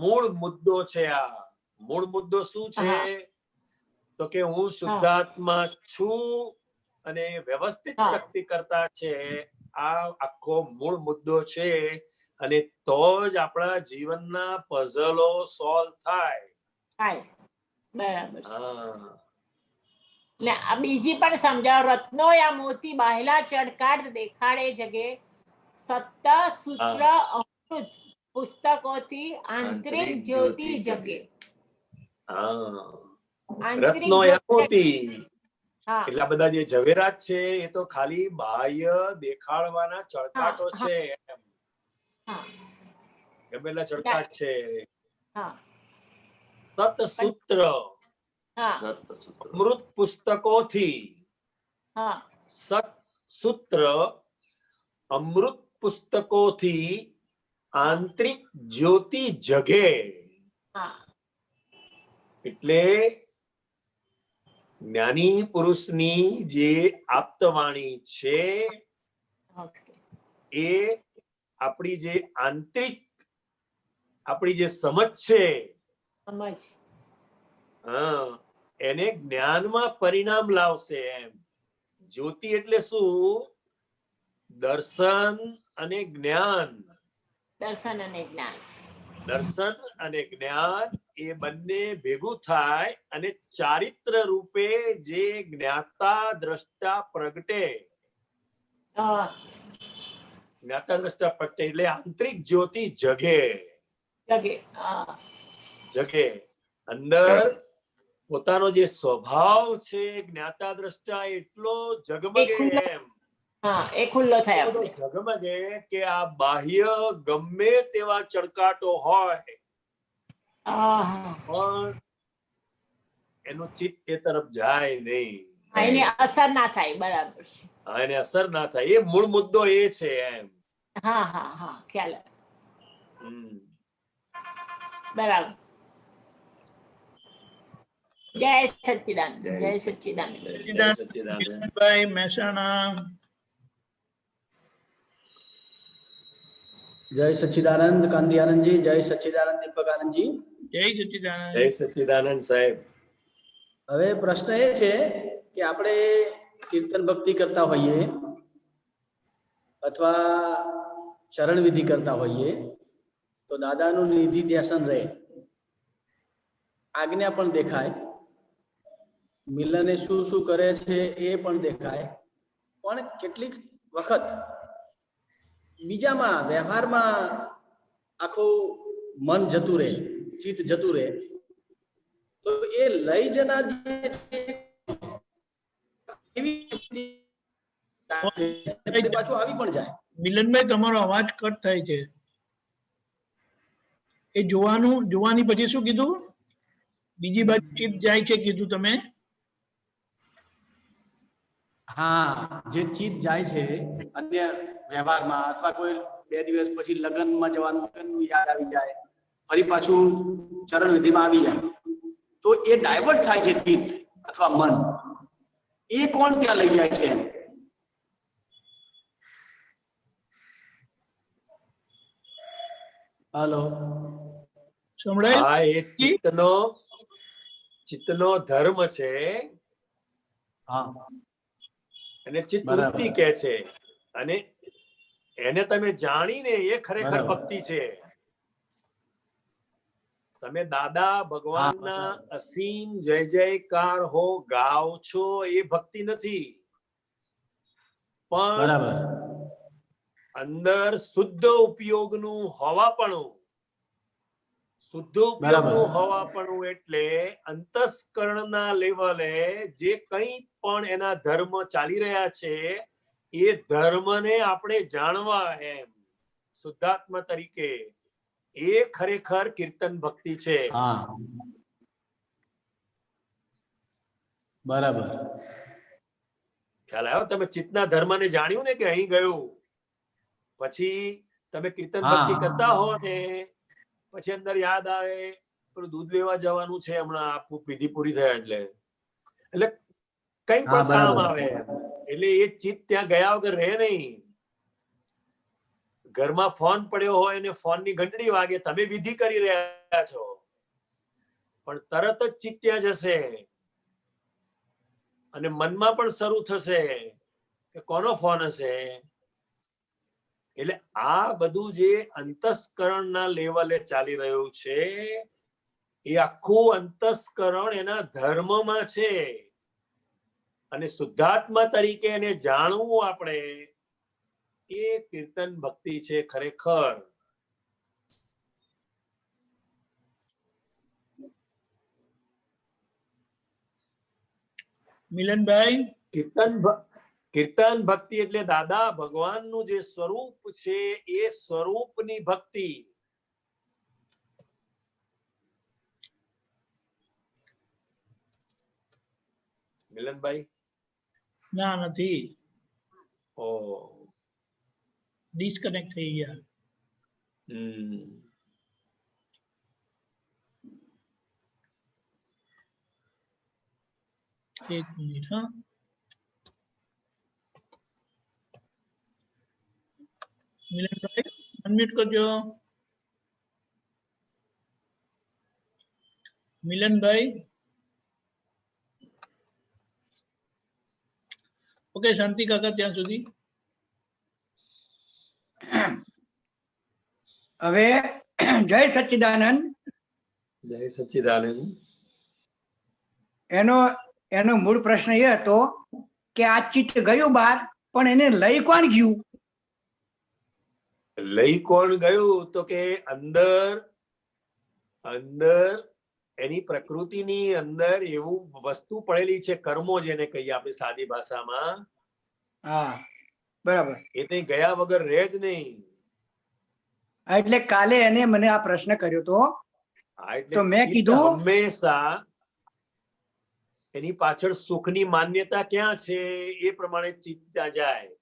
મૂળ મુદ્દો છે. આ મૂળ મુદ્દો શું છે? તો કે હું શુદ્ધાત્મા છું અને વ્યવસ્થિત શક્તિ કરતા છે. આ આખો મૂળ મુદ્દો છે. અને તો જ આપણા જીવનના પઝલો સોલ્વ થાય. બરાબર. ને આ બીજી પણ સમજાવ. રત્નો યા મોતી બાહેલા ચડકાટ દેખાડે જગે, સત્તા સૂત્ર અમૃત પુસ્તકોથી આંતરિક જ્યોતિ જગે. રત્નો યા મોતી એટલા બધા જે ઝવેરાત છે એ તો ખાલી બાહ્ય દેખાડવાના ચળકાટો છે. ગમેલા ચળકાટ છે. સતસૂત્ર અમૃત પુસ્તકોથી. સતસૂત્ર અમૃત પુસ્તકોથી આંતરિક જ્યોતિ જગે. એટલે જ્ઞાની પુરુષની જે આપ્તવાણી છે એ આપણી જે આંતરિક આપણી જે સમજ છે એને જ્ઞાનમાં પરિણામ લાવશે એમ. જ્યોતિ એટલે શું? દર્શન અને જ્ઞાન. દર્શન અને જ્ઞાન. દર્શન અને જ્ઞાન એ બંને ભેગું થાય અને ચારિત્ર રૂપે જે જ્ઞાતા દ્રષ્ટા પ્રગટે. જ્ઞાતા દ્રષ્ટા પ્રગટે એટલે આંતરિક જ્યોતિ જગે. જગે અંદર પોતાનો જે સ્વભાવ છે જ્ઞાતા દ્રષ્ટા એટલો જગમગે એમ. એ ખુલ્લો થાય. જગમગે કે આ બાહ્ય ગમે તેવા ચળકાટો હોય પણ એનું ચિત્ત એ તરફ જાય નહીં. એની અસર ના થાય. બરાબર છે. એને અસર ના થાય. એ મૂળ મુદ્દો એ છે એમ. ખ્યાલ. બરાબર. જય સચ્ચિદાનંદ. જય સચ્ચિદાનંદ. ભાઈ મહેસાણા. જય સચ્ચિદાનંદ કાંતિ આનંદજી, જય સચ્ચિદાનંદ દીપક આનંદજી. જય સચ્ચિદાનંદ. જય સચ્ચિદાનંદ સાહેબ. હવે પ્રશ્ન એ છે કે આપણે કીર્તન ભક્તિ કરતા હોઈએ અથવા ચરણ વિધિ કરતા હોઈએ તો દાદાનું નિધિ ધ્યાસન રહે, આજ્ઞા પણ દેખાય, મિલને શું શું કરે છે એ પણ દેખાય, પણ કેટલીક વખત બીજામાં વ્યવહારમાં આખું મન જતું રહે, ચિત્ત જતું રહે, તો એ લઈ જનાર જે છે એવી પાછું આવી પણ જાય. મિલનભાઈ તમારો અવાજ કટ થાય છે. એ જોવાની પછી શું કીધું? બીજી બાજુ ચિત્ત જાય છે કીધું તમે? હા, જે ચિત્ત જાય છે અન્ય વ્યવહારમાં અથવા કોઈ 2 દિવસ પછી લગ્નમાં જવાનું, લગ્નનું યાદ આવી જાય, ફરી પાછું ચરણ વિધિમાં આવી જાય, તો એ ડાયવર્ટ થાય છે ચિત્ત અથવા મન. એ કોણ ત્યાં લઈ જાય છે? હાલો, સંભળાય? હા, એ ચિત્તનો ધર્મ છે. હા, અને ચિત્ત વૃત્તિ કે છે, અને એને તમે જાણીને એ ખરેખર ભક્તિ છે. તમે દાદા ભગવાનના અસીમ જય જયકાર હો ગાવ છો, એ ભક્તિ નથી, પણ અંદર શુદ્ધ ઉપયોગનું હોવાપણું. શુદ્ધ ઉપયોગનું હોવાપણું એટલે અંતસ્કરણના લેવલે જે કંઈ પણ એના ધર્મ ચાલી રહ્યા છે એ ધર્મને આપણે જાણવા, એમ શુદ્ધાત્મા તરીકે, એ ખરેખર કીર્તન ભક્તિ છે. બરાબર. ખ્યાલ આવ્યો? તમે ચિત્તના ધર્મને જાણ્યું ને કે અહીં ગયું, પછી તમે કીર્તન ભક્તિ કરતા હો ને પછી અંદર યાદ આવે પેલું દૂધ લેવા જવાનું છે હમણાં, આપું વિધિ પૂરી થાય એટલે કઈ પણ કામ આવે, એટલે એ ચિત્ત ત્યાં ગયા વગર રહે નહીં. ઘરમાં ફોન પડ્યો હોય ને ફોનની ઘંટડી વાગે, તમે વિધિ કરી રહ્યા છો પણ તરત જ ચિત્ત ત્યાં જશે અને મનમાં પણ શરૂ થશે કે કોનો ફોન હશે. એટલે આ બધું જે અંતસ્કરણના લેવલે ચાલી રહ્યું છે એ આખું અંતસ્કરણ એના ધર્મમાં છે, અને શુદ્ધાત્મા તરીકે એને જાણવું આપણે, એ કીર્તન ભક્તિ છે ખરેખર. મિલનભાઈ, કીર્તન ભક્તિ એટલે દાદા ભગવાનનું જે સ્વરૂપ છે એ સ્વરૂપની ભક્તિ. મિલનભાઈ? ના, નથી. ઓ, ડિસ્કનેક્ટ થઈ ગયા. એક મિનિટ. હા, મિલનભાઈ અનમ્યુટ કરજો. મિલનભાઈ, ઓકે. શાંતિ કાકા ત્યાં સુધી. હવે જય સચ્ચિદાનંદ. જય સચ્ચિદાનંદ. એનો મૂળ પ્રશ્ન એ હતો કે આ ચિત્ત ગયું બહાર, પણ એને લઈ કોણ ગયું? લઈ કોણ ગયું તો કે અંદર એની પ્રકૃતિની અંદર એવું વસ્તુ પડેલી છે, કર્મો જેને કહીએ આપણે સાદી ભાષામાં. હા, બરાબર. એ તો ગયા વગર રહે જ નહીં. એટલે કાલે એને મને આ પ્રશ્ન કર્યો તો મેં કીધું હંમેશા એની પાછળ સુખની માન્યતા ક્યાં છે એ પ્રમાણે ચિત્ત ત્યાં જાય.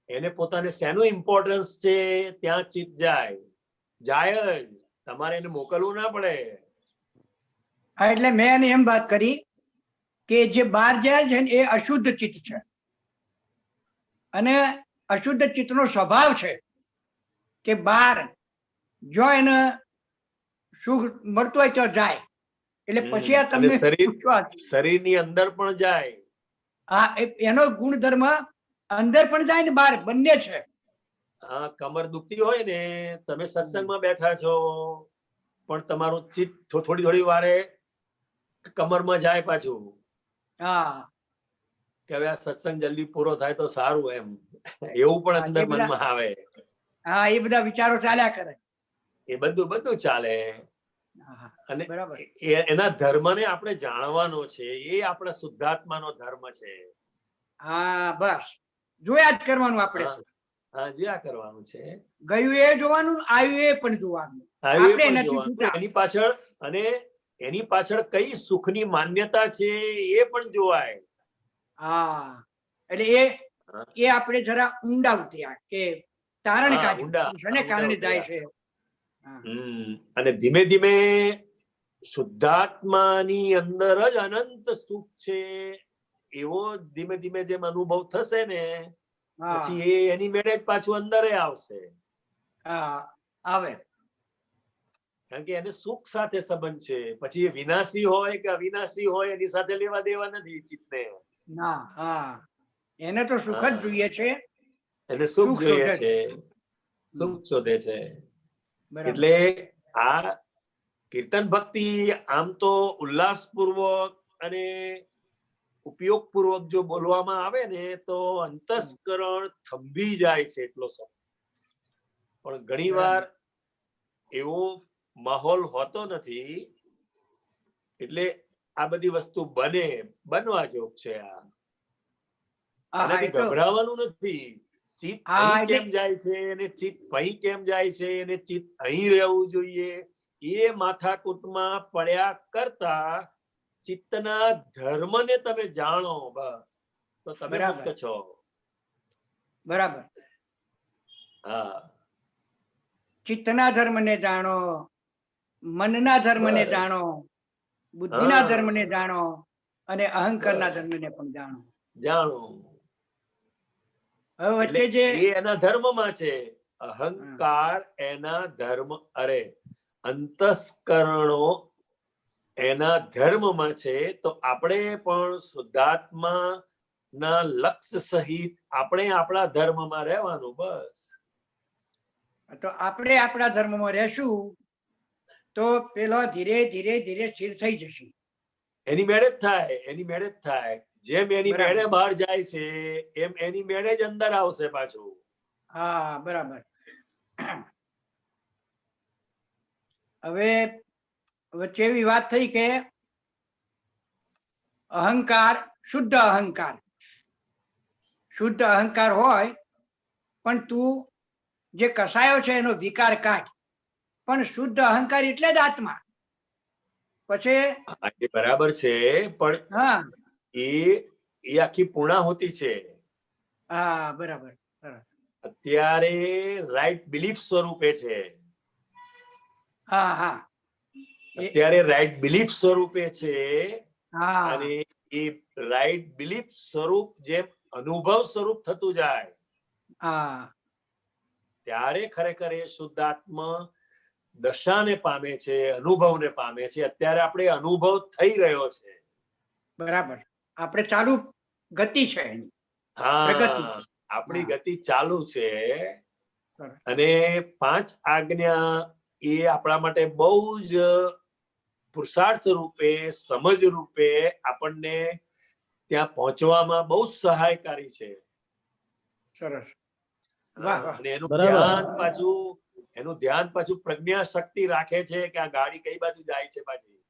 એને પોતાને શેનું ઇમ્પોર્ટન્સ છે ત્યાં ચિત્ત જાય જ. તમારે એને મોકલવું ના પડે. હા, એટલે મેં એને એમ વાત કરી કે જે બહાર જાય છે એ અશુદ્ધ ચિત્ત છે, અને અશુદ્ધ ચિત્તનો સ્વભાવ છે કે બહાર જો એને સુખ મળતું હોય તો જાય, એટલે પછી આ અને તમને શરીર પૂછવા શરીરની અંદર પણ જાય. હા એનો ગુણધર્મ અંદર પણ જાય ને બહાર બંને છે. હા, કમર દુખતી હોય ને, તમે સત્સંગમાં બેઠા છો પણ તમારું ચિત્ત થોડી વારે કમરમાં જાય પાછું. હા કે હવે આ સત્સંગ જલ્દી પૂરો થાય તો સારું, એમ એવું પણ અંદર મનમાં આવે. હા એ બધા વિચારો ચાલ્યા કરે. એ બધું ચાલે. હા, અને બરાબર. એના ધર્મને આપણે જાણવાનો છે, એ આપણા શુદ્ધાત્માનો ધર્મ છે. હા બસ જોયા જ કરવાનું આપણે. હા, જોયા કરવાનું છે. ગયું એ જોવાનું, આવ્યું એ પણ જોવાનું. આવ્યું આપણે પણ એનાથી જોવાનું, છૂટા. એની પાછળ કઈ સુખની માન્યતા છે એ પણ જોવાય. હા એટલે એ આપણે જરા ઊંડા ઉતર્યા કે તારણ કાઢ્યું શેને કારણે જાય છે. અને ધીમે ધીમે શુદ્ધાત્માની અંદર જ અનંત સુખ છે એવો ધીમે ધીમે જેમ અનુભવ થશે ને, પછી એ એની મેળે જ પાછું અંદર આવશે. આવે, કારણ કે એને સુખ સાથે સંબંધ છે. પછી એ વિનાશી હોય કે અવિનાશી હોય એની સાથે લેવા દેવા નથી ચિત્તને. ના, હા એને તો સુખ જ જોઈએ છે. એને સુખ જોઈએ છે, સુખ શોધે છે. એટલે આ કીર્તન ભક્તિ આમ તો ઉલ્લાસપૂર્વક અને ઉપયોગપૂર્વક જો બોલવામાં આવે ને તો અંતસ્કરણ થંભી જાય છે એટલો સમય. પણ ઘણી વાર એવો માહોલ હોતો નથી, એટલે આ બધી વસ્તુ બનવા જોગ છે. આનાથી ગભરાવાનું નથી. ચિત્ત અહીં કેમ જાય છે અને ચિત્ત અહીં કેમ જાય છે અને ચિત્ત અહીં રહેવું જોઈએ, એ માથાકૂટમાં પડ્યા કરતા ચિત્તના ધર્મને તમે જાણો, બસ તો તમે મુક્ત છો. બરાબર. હા, ચિત્તના ધર્મને જાણો, મનના ધર્મને જાણો, બુદ્ધિના ધર્મને જાણો અને અહંકારના ધર્મને પણ જાણો. એટલે એ એના ધર્મમાં છે. અહંકાર એના ધર્મ, અંતસ્કરણો એના ધર્મમાં છે. તો આપણે પણ શુદ્ધાત્મા ના લક્ષ્ય સહિત આપણે આપણા ધર્મમાં રહેવાનું. બસ તો આપણે આપણા ધર્મમાં રહેશું તો પેલો ધીરે ધીરે ધીરે સ્થિર થઈ જશે. એની મેળે જ થાય, એની મેળે જ થાય. જેમ એની મેળે બહાર જાય છે એમ એની મેળે જ અંદર આવશે પાછું. હા, બરાબર. હવે વચ્ચે એવી વાત થઈ કે અહંકાર, શુદ્ધ અહંકાર હોય પણ તું જે કસાયો છે એનો વિકાર કાઢ, પણ શુદ્ધ અહંકાર એટલે જ આત્મા. પછી બરાબર છે, પણ એ આખી પૂર્ણાહુતિ છે. હા, બરાબર. અત્યારે રાઈટ બિલીફ સ્વરૂપે છે. હા, હા, અત્યારે રાઈટ બિલીફ સ્વરૂપે છે. હા, અને એ રાઈટ બિલીફ સ્વરૂપ જેમ અનુભવ સ્વરૂપ થતું જાય, હા, ત્યારે ખરેખર એ શુદ્ધાત્મા દશાને પામે છે, અનુભવને પામે છે. અત્યારે આપણે અનુભવ થઈ રહ્યો છે. બરાબર. આપણે ચાલુ ગતિ છે. હા, આપણી ગતિ ચાલુ છે. અને 5 આજ્ઞા એ આપણા માટે બહુ જ પુરુષાર્થ રૂપે, સમજ રૂપે આપણને ત્યાં પહોંચવામાં બહુ સહાયકારી છે. સરસ. અને એનું ધ્યાન પાછું પ્રજ્ઞા શક્તિ રાખે છે કે આ ગાડી કઈ બાજુ જાય છે પાછી.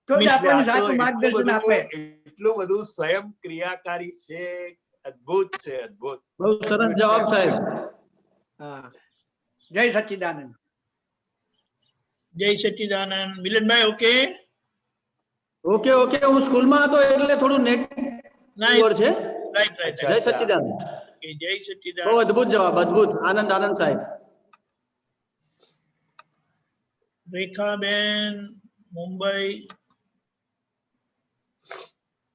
તો જ આપણને સાચું માર્ગદર્શન આપે. એટલું બધું સ્વયં ક્રિયાકારી છે. અદ્ભુત છે, અદ્ભુત. બહુ સરસ જવાબ સાહેબ. હા, જય સચ્ચિદાનંદ. જય સચ્ચિદાનંદ. મિલનભાઈ ઓકે? ઓકે. હું સ્કૂલમાં હતો એટલે થોડું નેટ છે. રાઈટ. જય સચ્ચિદાનંદ. જય સચ્ચિદાનંદ. બહુ અદ્ભુત જવાબ, અદ્ભુત. આનંદ સાહેબ. રેખાબેન, મુંબઈ.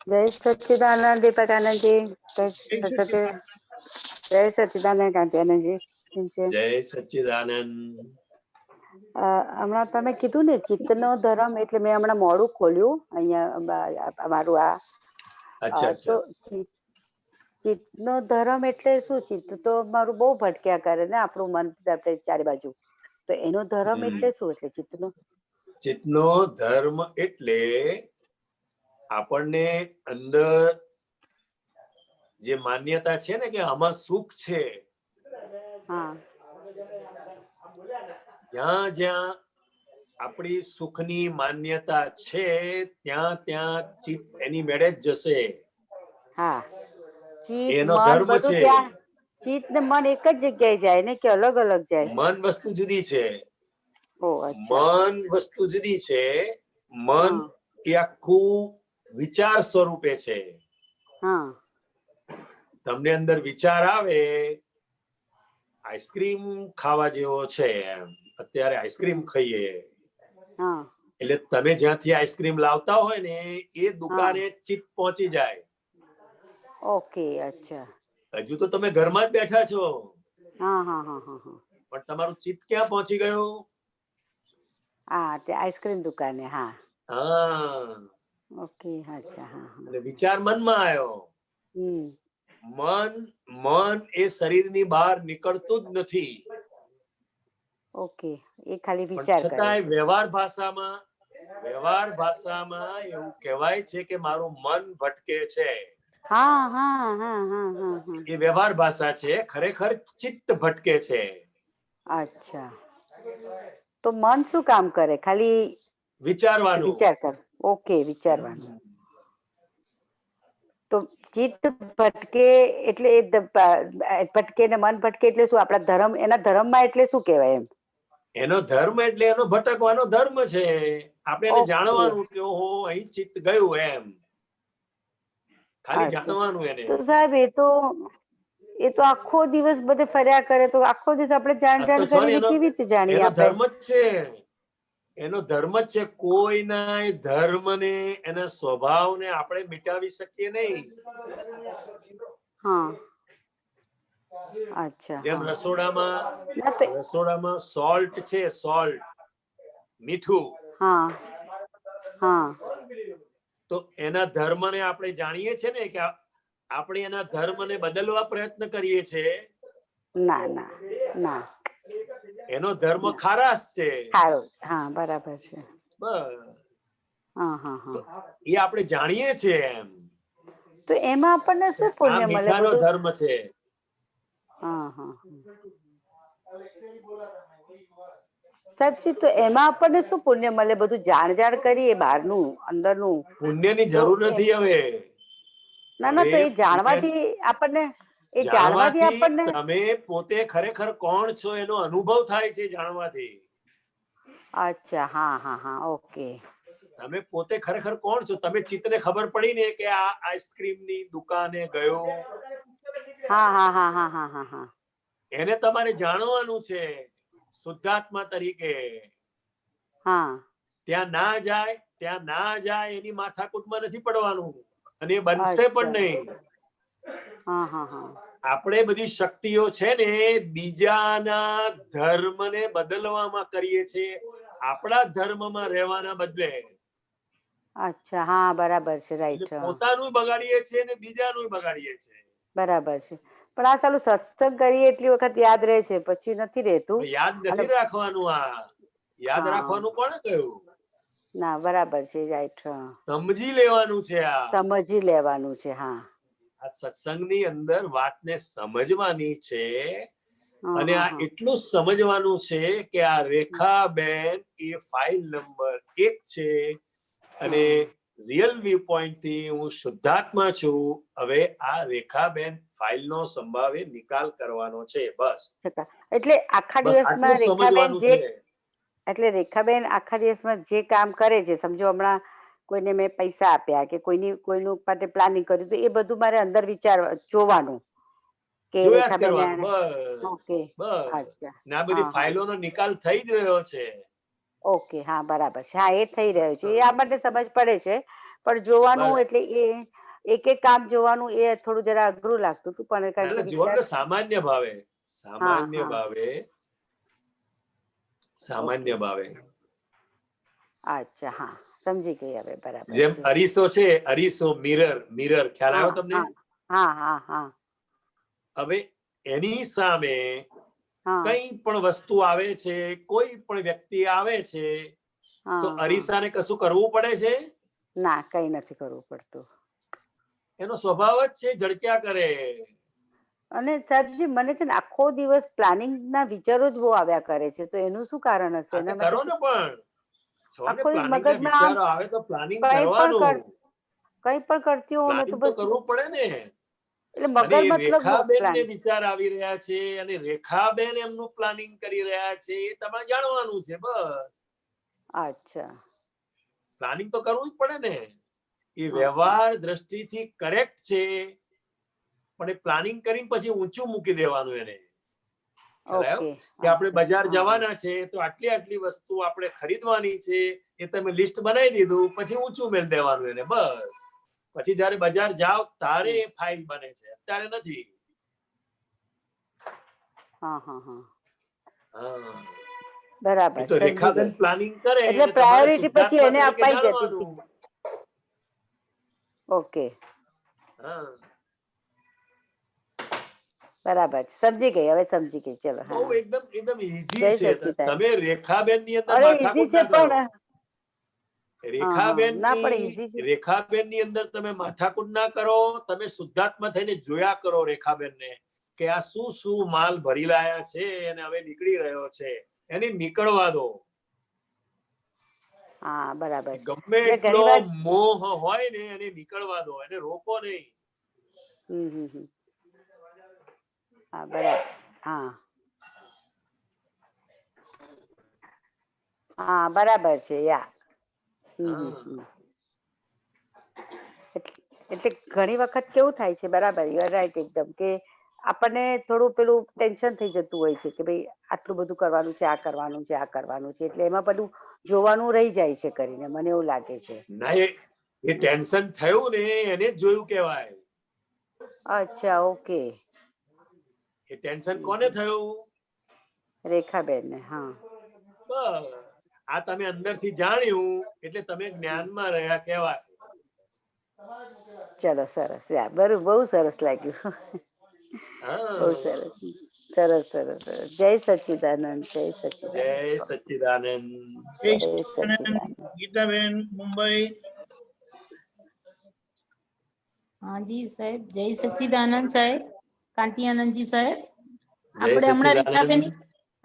જય સચ્ચિદાનંદ દીપકાનંદજી. જય સચ્ચિદાનંદ કાંતિયાનંદજી. કેમ છે? જય સચ્ચિદાનંદ. હમણાં તમે કીધું ને ચિત્તનો ધર્મ, એટલે મેં હમણાં મોડું ખોલ્યું અહીંયા અમારું આ. અચ્છા તો અચ્છા. ચિત્તનો ધર્મ એટલે શું? ચિત્ત તો મારું બહુ ભટક્યા કરે ને, આપણું મન આપણે ચારે બાજુ. તો એનો ધર્મ એટલે શું? એટલે ચિત્તનો ધર્મ એટલે આપણને અંદર જે માન્યતા છે ને કે આમાં સુખ છે, જ્યાં જ્યાં આપણી સુખની માન્યતા છે ત્યાં ત્યાં ચિત્ત એની મેળે જ જશે. એનો ધર્મ છે. ચિત્ત ને મન એક જ જગ્યાએ જાય ને કે અલગ અલગ જાય? મન વસ્તુ જુદી છે. મન વસ્તુ જુદી છે. મન એ આખું વિચાર સ્વરૂપે છે. તમને અંદર વિચાર આવે આઈસ્ક્રીમ ખાવા જેવો છે, એમ અત્યારે આઈસ્ક્રીમ ખાઈએ, એટલે તમે જ્યાંથી આઈસ્ક્રીમ લાવતા હોય ને એ દુકાને ચિત્ત પહોંચી જાય. ઓકે, અચ્છા. હજુ તો તમે ઘરમાં જ બેઠા છો, પણ તમારું ચિત્ત ક્યાં પહોંચી ગયું? આઈસ્ક્રીમ દુકાને. ઓકે, અચ્છા. એટલે વિચાર મનમાં આવ્યો. મન એ શરીરની બહાર નીકળતું જ નથી. ઓકે, એ ખાલી વિચાર કરે છે. છતાંય વ્યવહાર ભાષામાં એવું કહેવાય છે કે મારું મન ભટકે છે. એ વ્યવહાર ભાષા છે, ખરેખર ચિત્ત ભટકે છે. અચ્છા, તો મન શું કામ કરે? ખાલી વિચારવાનું. વિચાર કરે. ઓકે, વિચારવાનું. તો ચિત્ત ભટકે એટલે ભટકે ને મન ભટકે એટલે શું? આપણા ધર્મ, એના ધર્મમાં એટલે શું કહેવાય એમ? એનો ધર્મ એટલે એનો ભટકવાનો ધર્મ છે. આપણે એને જાણવાનું કે ઓહો અહીં ચિત્ત ગયું, એમ ખાલી જાણવાનું એને. તો સાહેબ એ તો આખો દિવસ બધે ફર્યા કરે, તો આખો દિવસ આપણે જાણ કરીને કેવી રીતે જાણીએ? એનો ધર્મ જ છે. એનો ધર્મ જ છે. કોઈના ધર્મને, એના સ્વભાવને આપણે મિટાવી શકીએ નહીં. જેમ રસોડામાં સોલ્ટ છે, સોલ્ટ મીઠું, તો એના ધર્મને આપણે જાણીએ છીએ ને કે આપણે એના ધર્મને બદલવા પ્રયત્ન કરીએ છીએ? ના. એનો ધર્મ ખારાશ છે. બરાબર છે. બસ એ આપણે જાણીએ છીએ. એમ તો એમાં આપણને શું પુણ્ય મળે? મીઠાનો ધર્મ છે. સાહેબ, તો એમાં આપણને શું પુણ્ય મળે? બધું જાણ કરીએ બહારનું, અંદરનું. પુણ્યની જરૂર નથી હવે. ના, તો એ જાણવાથી આપણને તમે પોતે ખરેખર કોણ છો એનો અનુભવ થાય છે. જાણવાથી. અચ્છા, ઓકે. તમે પોતે ખરેખર કોણ છો? તમે ચિત્તને ખબર પડી ને કે આ આઈસ્ક્રીમની દુકાને ગયો, એને તમારે જાણવાનું છે શુદ્ધાત્મા તરીકે. ત્યાં ના જાય એની માથાકૂટમાં નથી પડવાનું, અને એ બનશે પણ નહીં. આપણે બધી શક્તિઓ છે ને બીજાના ધર્મને બદલવામાં કરીએ છીએ, આપણા ધર્મમાં રહેવાના બદલે. અચ્છા, બરાબર છે. રાઈટ. પોતાનું બગાડીએ છીએ ને બીજાનું બગાડીએ છીએ. બરાબર છે. પણ આ સાલું સત્સંગ કરીએ એટલી વખત યાદ રહે છે, પછી નથી રહેતું. યાદ નથી રાખવાનું. આ યાદ રાખવાનું કોણે કહ્યું? ના, બરાબર છે. રાઈટ. સમજી લેવાનું છે. સમજી લેવાનું છે. આ સત્સંગની અંદર વાતને સમજવાની છે, અને આ એટલું સમજવાનું છે કે આ રેખાબેન એ ફાઇલ નંબર 1 છે, અને રિયલ વ્યૂ પોઈન્ટ થી હું શુદ્ધાત્મા છું. હવે આ રેખાબેન ફાઇલનો સંભાવે નિકાલ કરવાનો છે. બસ. એટલે આખા દિવસમાં રેખાબેન આખા દિવસમાં જે કામ કરે છે, સમજો હમણાં કોઈને મેં પૈસા આપ્યા કે કોઈનું માટે પ્લાનિંગ કર્યું, તો એ બધું મારે અંદર જોવાનું કે આ બધી ફાઇલોનો નિકાલ થઈ જ રહ્યો છે. ઓકે, બરાબર છે. એ થઈ રહ્યો છે. એ આ માટે સમજ પડે છે, પણ જોવાનું એટલે એક એક કામ જોવાનું એ થોડું જરા અઘરું લાગતું હતું, પણ કારણ કે જોવાનું વિચાર સામાન્ય ભાવે, સામાન્ય હા. ભાવે, સામાન્ય ભાવે. અચ્છા, હા સમજી ગઈ હવે, બરાબર જેમ છે. અરીસો છે, અરીસો, મિરર, મિરર ખ્યાલ હા આવ્યો તમને? હા હા હા હવે એની સામે હા કઈ પણ વસ્તુ આવે છે, કોઈ પણ વ્યક્તિ આવે છે, તો હા, હા. અરીસાને કશું કરવું પડે છે? ના, કઈ નથી કરવું પડતું. એનો સ્વભાવ જ છે ઝળક્યા કરે. અને સાહેબજી મને છે ને આખો દિવસ પ્લાનિંગ ના વિચારો જ બહુ આવ્યા કરે છે, તો એનું શું કારણ હશે? આ તો એના કરો માટે ને, પણ છો ને આખો દિવસ પ્લાનિંગ ના મગજમાં આમ વિચારો આવે તો પ્લાનિંગ કઈ કરવાનું. પણ કરતી હોઉં ને તો પ્લાનિંગ તો બસ કરવું પડે ને. એટલે અને મગર એ મતલબ રેખાબેન ને પ્લાન. વિચાર આવી રહ્યા છે, અને રેખાબેન એમનું પ્લાનિંગ કરી રહ્યા છે, એ તમારે જાણવાનું છે બસ. અચ્છા. પ્લાનિંગ તો કરવું જ પડે ને. એ હા, વ્યવહાર દ્રષ્ટિથી કરેક્ટ છે, પણ એ પ્લાનિંગ કરીને પછી ઊંચું મૂકી દેવાનું એને. ખ્યાલ આવ્યો? ઓકે. કે આપણે અચ્છા, બજાર હા, જવાના છે, તો આટલી આટલી વસ્તુ આપણે ખરીદવાની છે, એ તમે લિસ્ટ બનાવી દીધું, પછી ઊંચું મેલ દેવાનું એને બસ. પછી જયારે બજાર જાવ તારે એ ફાઇલ બને છે, અત્યારે નથી. હા હા હા, હા, બરાબર એ તો સમજી રેખાબેન ગઈ. પ્લાનિંગ કરે એટલે એટલે તમારે પ્રાયોરિટી પછી શુદ્ધાત્મા એને તરીકે અપાઈ જતી હતી. જાણવાનું. ઓકે, હા, બરાબર સમજી ગઈ, હવે સમજી ગઈ. ચલો, બહુ હા, એકદમ એકદમ ઈઝી જય છે. સચિદાન. તમે રેખાબેન ની અંદર અરે ઈઝી માથાકૂટ છે ના કરો. પણ હા હા, ના પણ ઈઝી છે. રેખાબેન ની અંદર તમે માથાકૂટ ના કરો. તમે શુદ્ધાત્મા થઈને જોયા કરો રેખાબેન ને, કે આ શું શું માલ ભરી લાયા છે, અને હવે નીકળી રહ્યો છે, એને નીકળવા દો. હા, બરાબર. ગમે એટલે એટલો ઘણી વાર મોહ હોય ને, એને નીકળવા દો, એને રોકો નહીં. હા, બરાબર. હા હા, બરાબર છે. યા એટલે ઘણી વખત કેવું થાય છે, બરાબર, યુ આર રાઈટ એકદમ, કે આપણને થોડું પેલું ટેન્શન થઈ જતું હોય છે, કે ભાઈ આટલું બધું કરવાનું છે, આ કરવાનું છે, આ કરવાનું છે, એટલે એમાં બધું જોવાનું રહી જાય છે કરીને, મને એવું લાગે છે. ના, એ ટેન્શન થયું ને, એને જ જોયું કેવાય. અચ્છા, ઓકે. એ ટેન્શન કોને થયું? રેખાબેન ને. હા, બસ આ તમે અંદરથી જાણ્યું એટલે તમે જ્ઞાનમાં રહ્યા કહેવાય. ચલો, સરસ. યા બરું, બહુ સરસ લાગ્યું. બહુ હા, સરસ, સરસ સરસ સરસ. જય સચિદાનંદ, જય જય સચિદાનંદ, સચ્ચિદાનંદ. જય જય સચ્ચિદાનંદ. સચિદાનંદ. ગીતાબેન, મુંબઈ. હાજી સાહેબ, જય સચ્ચિદાનંદ સાહેબ, કાંતિ આનંદજી સાહેબ. જય આપણે હમણાં સચ્ચિદાનંદ. રેખાબેન,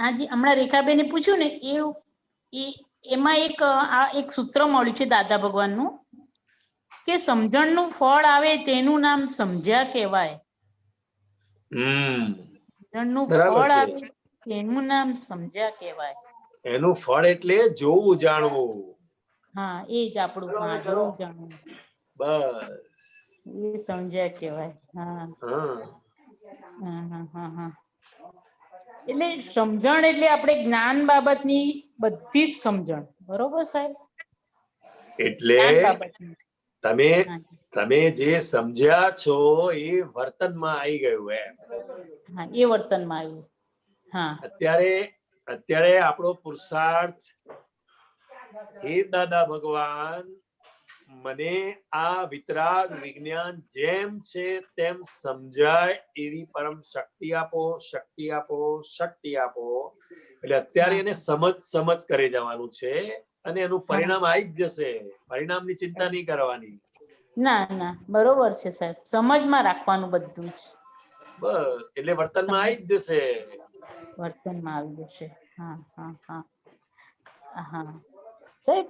હાજી, હમણાં રેખાબેને પૂછ્યું ને, એમાં એક સૂત્ર મળ્યું છે દાદા ભગવાનનું, કે સમજણનું ફળ આવે તેનું નામ સમજ્યા કહેવાય. સમજણનું બરાબર ફળ છે. આવે તેનું નામ સમજ્યા કહેવાય. એનું ફળ એટલે જોવું, જાણવું. હા, એ જ આપણું. હા, જોવું જાણવું, બસ. એ સમજ્યા કહેવાય. હા હા, હા હા હા. એટલે સમજણ એટલે આપણે જ્ઞાન બાબતની બધી જ સમજણ, બરોબર સાહેબ? એટલે જ્ઞાન બાબતની. તમે હા તમે જે સમજ્યા છો એ વર્તનમાં આવી ગયું એમ. હા, એ વર્તનમાં આવ્યું. હા, અત્યારે આપણો પુરુષાર્થ, હે દાદા ભગવાન, મને આ વિતરાગ વિજ્ઞાન જેમ છે તેમ સમજાય એવી પરમ શક્તિ આપો, શક્તિ આપો, શક્તિ આપો. એટલે અત્યારે હા એને સમજ કરી જવાનું છે, અને એનું હા. પરિણામ આવી જ જશે. પરિણામની ચિંતા નહીં કરવાની. ના ના, બરોબર છે સાહેબ, સમજમાં રાખવાનું બધું જ. બસ, એટલે વર્તનમાં આવી જ જશે. વર્તનમાં આવી જશે. હા હા હા હા. સાહેબ,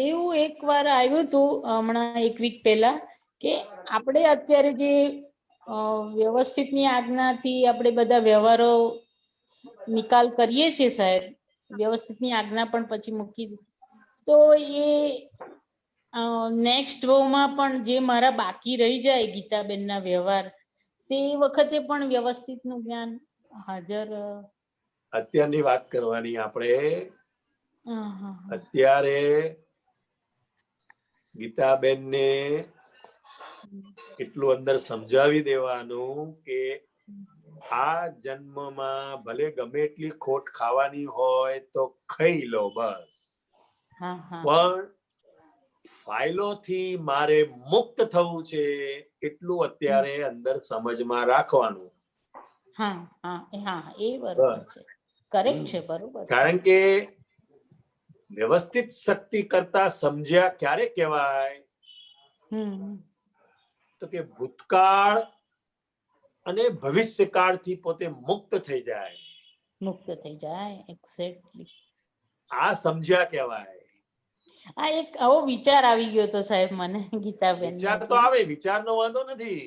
એવું એક વાર આવ્યું હતું, હમણાં એક વીક પહેલા, કે આપણે અત્યારે જે વ્યવસ્થિતની આજ્ઞાથી આપણે બધા વ્યવહારો નિકાલ કરીએ છીએ સાહેબ, વ્યવસ્થિતની આજ્ઞા પણ પછી મૂકી, તો એ નેક્સ્ટ માં પણ જે મારા બાકી રહી જાય ગીતાબેનના વ્યવહાર, તે વખતે પણ વ્યવસ્થિત નું જ્ઞાન હાજર. અત્યારની વાત કરવાની આપણે. હા હા અત્યારે ગીતાબેન ને એટલું અંદર સમજાવી દેવાનું કે આ જન્મમાં ભલે ગમે એટલી ખોટ ખાવાની હોય તો ખાઈ લો બસ, પણ ફાઇલોથી મારે મુક્ત થવું છે એટલું અત્યારે અંદર સમજમાં રાખવાનું. કારણ કે વ્યવસ્થિત શક્તિ કરતા સમજ્યા ક્યારે કહેવાય? તો કે ભૂતકાળ અને ભવિષ્યકાળથી પોતે મુક્ત થઈ જાય. એક્ઝેક્ટલી. આ સમજ્યા કહેવાય. આ એક આવો વિચાર આવી ગયો તો સાહેબ મને, ગીતાબેન. વિચાર તો આવે, વિચારનો વાંધો નથી.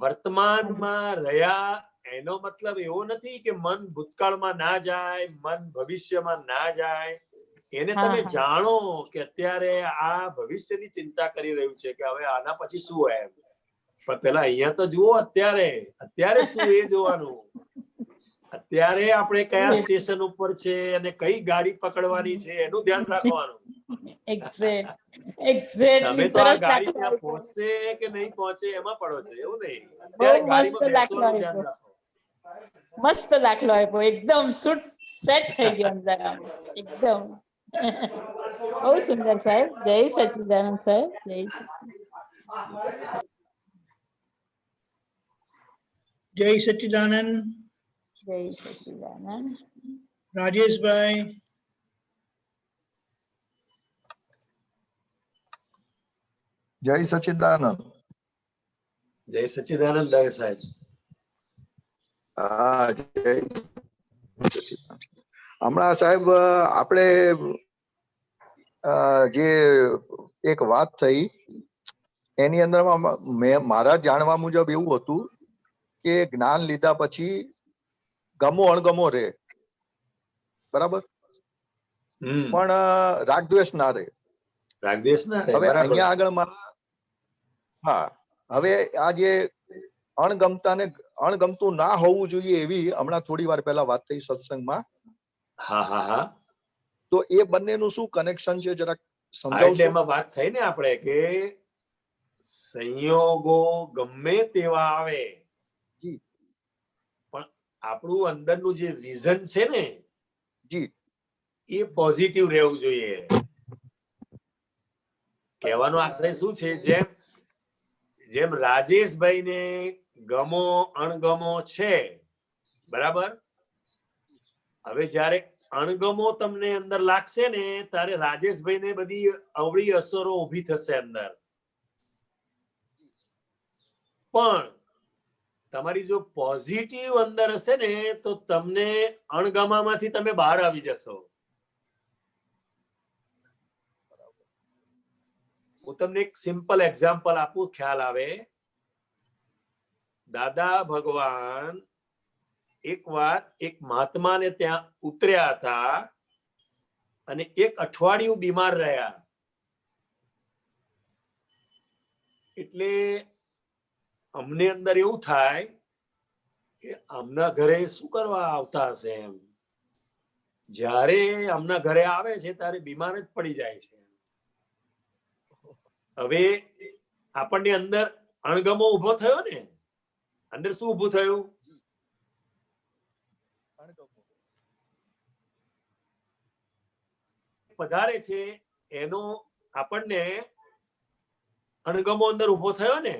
વર્તમાનમાં રહ્યા એનો મતલબ એવો નથી કે મન ભૂતકાળમાં ના જાય, મન ભવિષ્યમાં ના જાય. એને તમે જાણો કે અત્યારે આ ભવિષ્યની ચિંતા કરી રહ્યું છે કે હવે આના પછી શું હોય એમ, પણ પેલા અહીંયા તો જુઓ અત્યારે શું એ જોવાનું. અત્યારે આપણે કયા સ્ટેશન ઉપર છે અને કઈ ગાડી પકડવાની છે એનું ધ્યાન રાખવાનું. તમે તો આ ગાડી ત્યાં પહોંચશે કે નહીં પહોંચે એમાં પડો છો, એવું નહીં. અત્યારે ગાડીમાં બેસવાનું ધ્યાન રાખો. મસ્ત દાખલો આપ્યો, એકદમ સૂટ સેટ થઈ ગયો અંદર એકદમ. બહુ સુંદર સાહેબ. જય સચ્ચિદાનંદ સાહેબ. જય જય સચ્ચિદાનંદ. જય સચ્ચિદાનંદ. રાજેશભાઈ. જય સચ્ચિદાનંદ. જય સચ્ચિદાનંદ સાહેબ. હા, જય સચ્ચિદાનંદ. હમણાં સાહેબ આપણે જે એક વાત થઈ એની અંદરમાં મારા જાણવા મુજબ એવું હતું કે જ્ઞાન લીધા પછી ગમો અણગમો રહે, બરાબર, પણ રાગદ્વેષ ના રહે. હવે અહીંયા આગળ હવે આ જે અણગમતું ના હોવું જોઈએ એવી હમણાં થોડી વાર પહેલા વાત થઈ સત્સંગમાં. તો એ બંનેનું શું કનેક્શન છે જરાક સમજાવશો? એમાં વાત થઈ ને આપણે કે સંયોગો ગમે તેવા આવે પણ આપણું અંદરનું જે વિઝન છે ને એ પોઝિટિવ રહેવું જોઈએ. કહેવાનો આશય શું છે, જેમ રાજેશભાઈ ને ગમો અણગમો છે, બરાબર. હવે જયારે અણગમો તમને અંદર લાગશે ને ત્યારે રાજેશભાઈ ને બધી અવળી અસરો ઉભી થશે અંદર. પણ તમારી જો પોઝિટિવ અંદર હશે ને તો તમને અણગમામાંથી તમે બહાર આવી જશો. હું તમને એક સિમ્પલ એક્ઝામ્પલ આપું, ખ્યાલ આવે. દાદા ભગવાન એક વાર એક મહાત્માને ત્યાં ઉતર્યા હતા અને એક અઠવાડિયું બીમાર રહ્યા. એટલે અમને અંદર એવું થાય કે આમના ઘરે શું કરવા આવતા હશે એમ. જ્યારે આમના ઘરે આવે છે ત્યારે બીમાર જ પડી જાય છે. હવે આપણને અંદર અણગમો ઉભો થયો ને, અંદર શું ઉભું થયું? પધારે છે એનો આપણને અણગમો અંદર ઉભો થયો ને.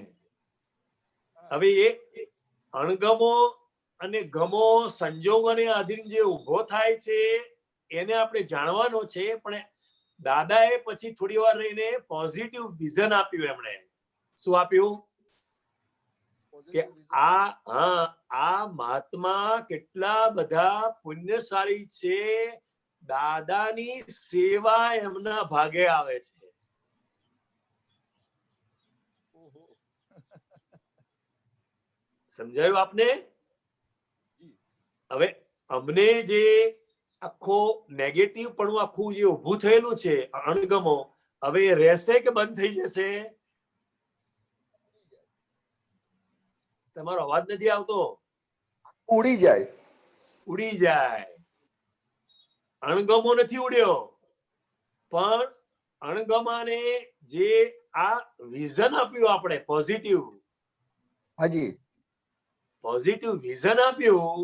હવે એ અણગમો અને ગમો સંજોગોને આધીન જે ઉભો થાય છે એને આપણે જાણવાનો છે. પણ દાદાએ પછી થોડી વાર રહીને પોઝિટિવ વિઝન આપ્યું. એમણે શું આપ્યું કે આ મહાત્મા કેટલા બધા પુણ્યશાળી છે, દાદાની સેવા એમના ભાગે આવે છે. સમજાયું આપને? હવે અમને જે આખો નેગેટિવ પણ આખું જે ઉભું થયેલું છે અણગમો, હવે એ રહેશે કે બંધ થઈ જશે? તમારો અવાજ નથી આવતો. ઉડી જાય. ઉડી જાય. અણગમો નથી ઉડ્યો, પણ અણગમાને જે આ વિઝન આપ્યું આપણે પોઝિટિવ હાજી વિઝન આપ્યું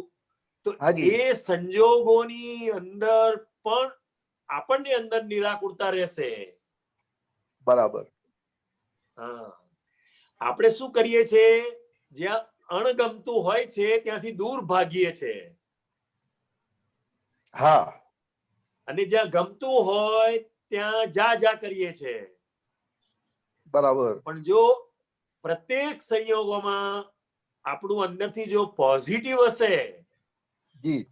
તો હાજી. એ સંજોગોની અંદર પણ આપણને અંદર નિરાકુરતા રહેશે. બરાબર. હા, આપણે શું કરીએ છીએ, જ્યાં અણગમતું હોય છે ત્યાંથી દૂર ભાગીએ છે. હા. અને જ્યાં ગમતું હોય ત્યાં જા કરીએ છે. બરાબર. પણ જો પ્રત્યેક સંયોગોમાં આપણું અંદરથી જો પોઝિટિવ હશે જી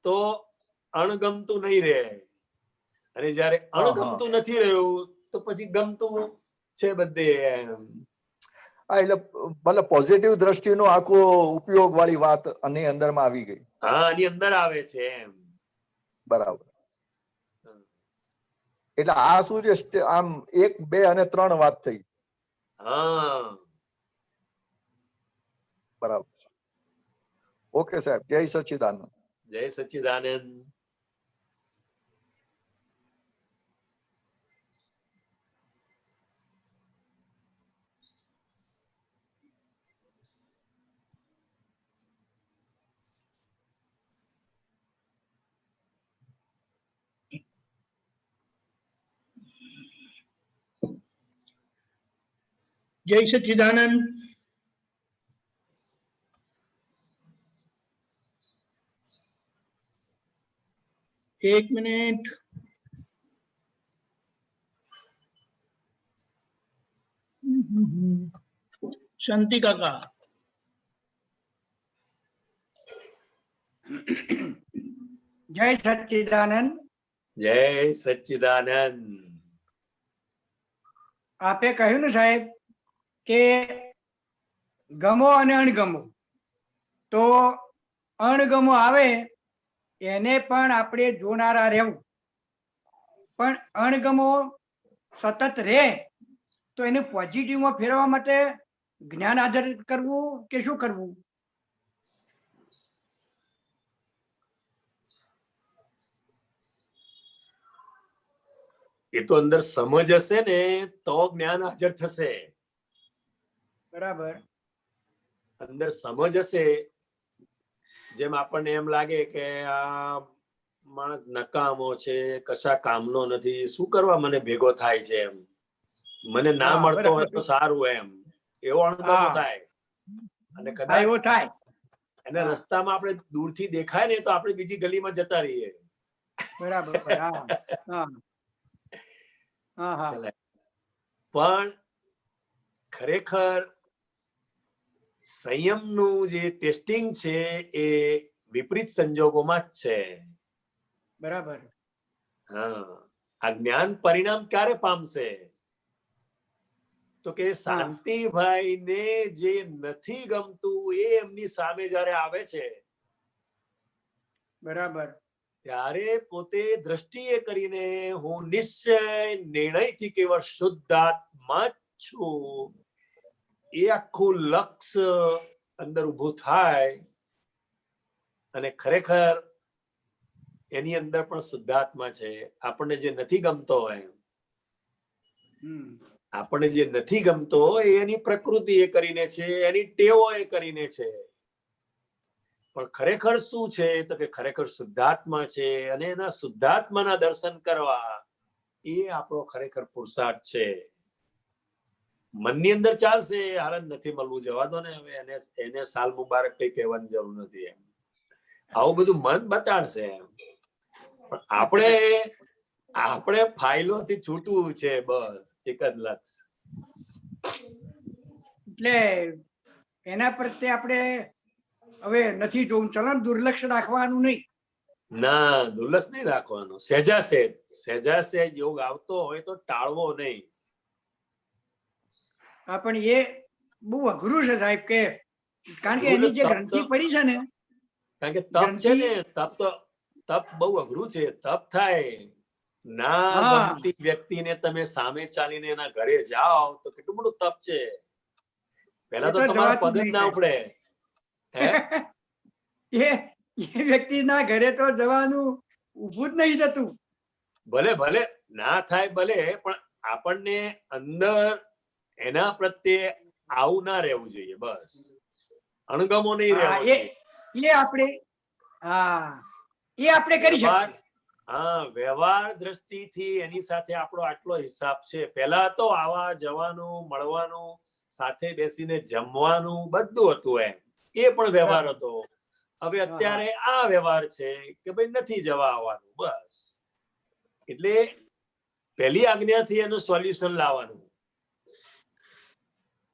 તો અણગમતું નહીં રહે. અને જ્યારે અણગમતું નથી રહ્યું તો પછી ગમતું છે બધે. હા, એટલે મતલબ પોઝિટિવ દ્રષ્ટિનો આખો ઉપયોગ વાળી વાત આની અંદરમાં આવી ગઈ. હા, આની અંદર આવે છે એમ. બરાબર. એટલે આ શું છે, આમ 1, 2 અને 3 વાત થઈ. હા, બરાબર. ઓકે સાહેબ, જય સચ્ચિદાનંદ. જય સચ્ચિદાનંદ. જય સચ્ચિદાનંદ. એક મિનિટ. શાંતિ કાકા. જય સચ્ચિદાનંદ. જય સચ્ચિદાનંદ. આપે કહ્યું ને સાહેબ કે ગમો અને અણગમો, તો અણગમો આવે એને પણ આપણે જોનારા રહેવું, પણ અણગમો સતત રહે તો એને પોઝિટિવમાં ફેરવવા માટે જ્ઞાન આધારિત કરવું કે શું કરવું? એ તો અંદર સમજ હશે ને તો જ્ઞાન હાજર થશે. બરાબર. અંદર સમજ હશે, જેમ આપણને એમ લાગે કે આ માણસ નકામો છે, કશા કામનો નથી, શું કરવા મને ભેગો થાય છે, એમ મને ના મળતો હોય તો સારું, એમ એવો અણગમો થાય. અને કદાચ એવો થાય અને રસ્તામાં આપણે દૂરથી દેખાય ને તો આપણે બીજી ગલીમાં જતા રહીએ. બરાબર. પણ ખરેખર સંયમનું જે ટેસ્ટિંગ છે એ વિપરીત સંજોગોમાં જ છે. બરાબર. હા, આ જ્ઞાન પરિણામ ક્યારે પામશે? તો કે શાંતિભાઈ ને જે નથી ગમતું એ એમની સામે જયારે આવે છે, બરાબર, ત્યારે પોતે દ્રષ્ટિએ કરીને હું નિશ્ચય નિર્ણયથી કેવળ શુદ્ધાત્મા જ છું, એ આખું લક્ષ્ય અંદર ઉભું થાય. અને ખરેખર એની અંદર પણ શુદ્ધાત્મા છે. આપણને જે નથી ગમતો હોય, આપણને જે નથી ગમતો એની પ્રકૃતિ એ કરીને છે, એની ટેવો એ કરીને છે. પણ ખરેખર શું છે તો કે ખરેખર શુદ્ધાત્મા છે. અને એના શુદ્ધાત્માના દર્શન કરવા એ આપણો ખરેખર પુરુષાર્થ છે. મનની અંદર ચાલશે, હાલ નથી મળવું, જવા દો ને, હવે એને સાલ મુબારક કઈ કહેવાની જરૂર નથી. એમ આવું બધું મન બતાડશે. પણ આપણે ફાઇલોથી છૂટવું છે, બસ એક જ લક્ષ્ય. એટલે એના પ્રત્યે આપણે હવે નથી જોવું, ચલો દુર્લક્ષ રાખવાનું નહીં. ના, દુર્લક્ષ નહીં રાખવાનું. સહેજા યોગ આવતો હોય તો ટાળવો નહીં. હા, પણ એ બહુ અઘરું છે સાહેબ, કે કારણ કે એની જે ગ્રંથિ પડી છે ને, કારણ કે તપ છે ને, તપ બહુ અઘરું છે. તપ થાય ના ગમતી વ્યક્તિને તમે સામે ચાલીને એના ઘરે જાઓ તો કેટલું બધું તપ છે. પહેલા તો તમારા પગ જ ના ઉપડે. એ વ્યક્તિના ઘરે તો જવાનું ઊભું જ નહીં થતું. ભલે ના થાય ભલે, પણ આપણને અંદર એના પ્રત્યે આવું ના રહેવું જોઈએ. બસ અણગમો નહીં રહેવો એ જોઈએ. આપણે એ આપણે કરી શકીએ. હા, વ્યવહાર દ્રષ્ટિથી એની સાથે આપણો આટલો હિસાબ છે. પહેલા તો આવા જવાનું, મળવાનું, સાથે બેસીને જમવાનું બધું હતું. એ પણ વ્યવહાર હતો. હવે અત્યારે આ વ્યવહાર છે કે ભાઈ નથી જવા આવવાનું. બસ એટલે પહેલી આજ્ઞાથી એનું સોલ્યુશન લાવવાનું.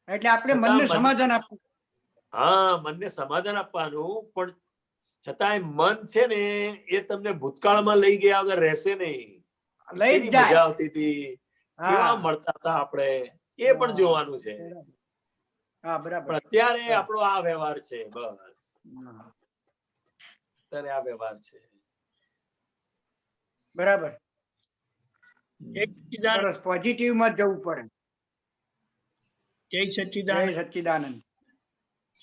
એટલે આપણે મનને સમાધાન આપવું. હા, મનને સમાધાન આપવાનું. પણ છતાંય મન છે ને એ તમને ભૂતકાળમાં લઈ ગયા વગર રહેશે નહીં. કેવી મજા આવતી હતી, કેવા મળતા હતા આપણે, એ પણ જોવાનું છે. પણ અત્યારે આપણો આ વ્યવહાર છે. બસ અત્યારે આ વ્યવહાર છે. બરાબર. સરસ, પોઝિટિવ માં જવું પડે. જય સચ્ચિદાનંદ. જય સચ્ચિદાનંદ.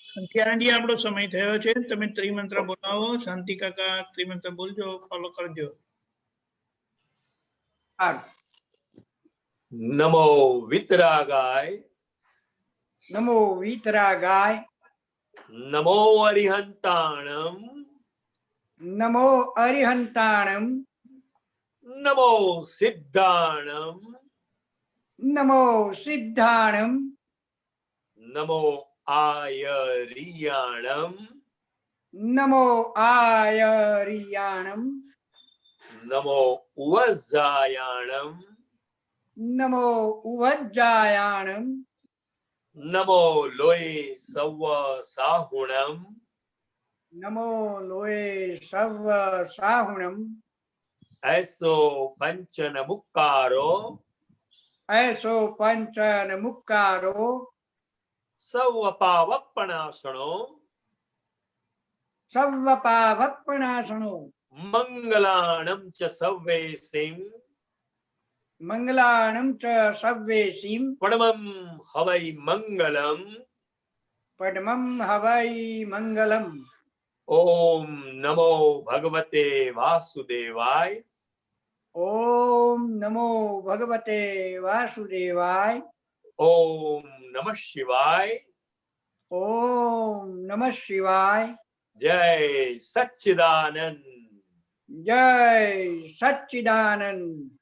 સંખ્યાનંદજી, આપણો સમય થયો છે. તમે ત્રિમંત્ર બોલાવો. શાંતિ કાકા ત્રિમંત્ર બોલજો, ફોલો કરજો. નમો વિતરાગાય, નમો વિતરાગાય, નમો અરિહંતાણમ, નમો અરિહંતાણમ, નમો સિદ્ધાણમ, નમો સિદ્ધાણમ, નમો આયરિયાણમ, નમો આયરિયાણમ, નમો ઉવઝાયાણમ, નમો ઉવજ્જાયાણમ, નમો લોય સવ સાહુણમ, નમો લોય સર્વ સાહુણમ, એસો પંચન મુક્કારો, એસો પંચન મુક્કારો, સવ પાવપણાસણો, સર્વ પાવપણાસણો, મંગલાણમ ચ સવ્વેસિં, મંગલાણમ ચ સવ્વેસિં, પડમમ હવૈ મંગલમ, પડમમ હવૈ મંગલમ. ઓમ નમો ભગવતે વાસુદેવાય, ઓમ નમો ભગવતે વાસુદેવાય, ઓમ નમઃ શિવાય, ઓમ નમઃ શિવાય. જય સચ્ચિદાનંદ, જય સચ્ચિદાનંદ.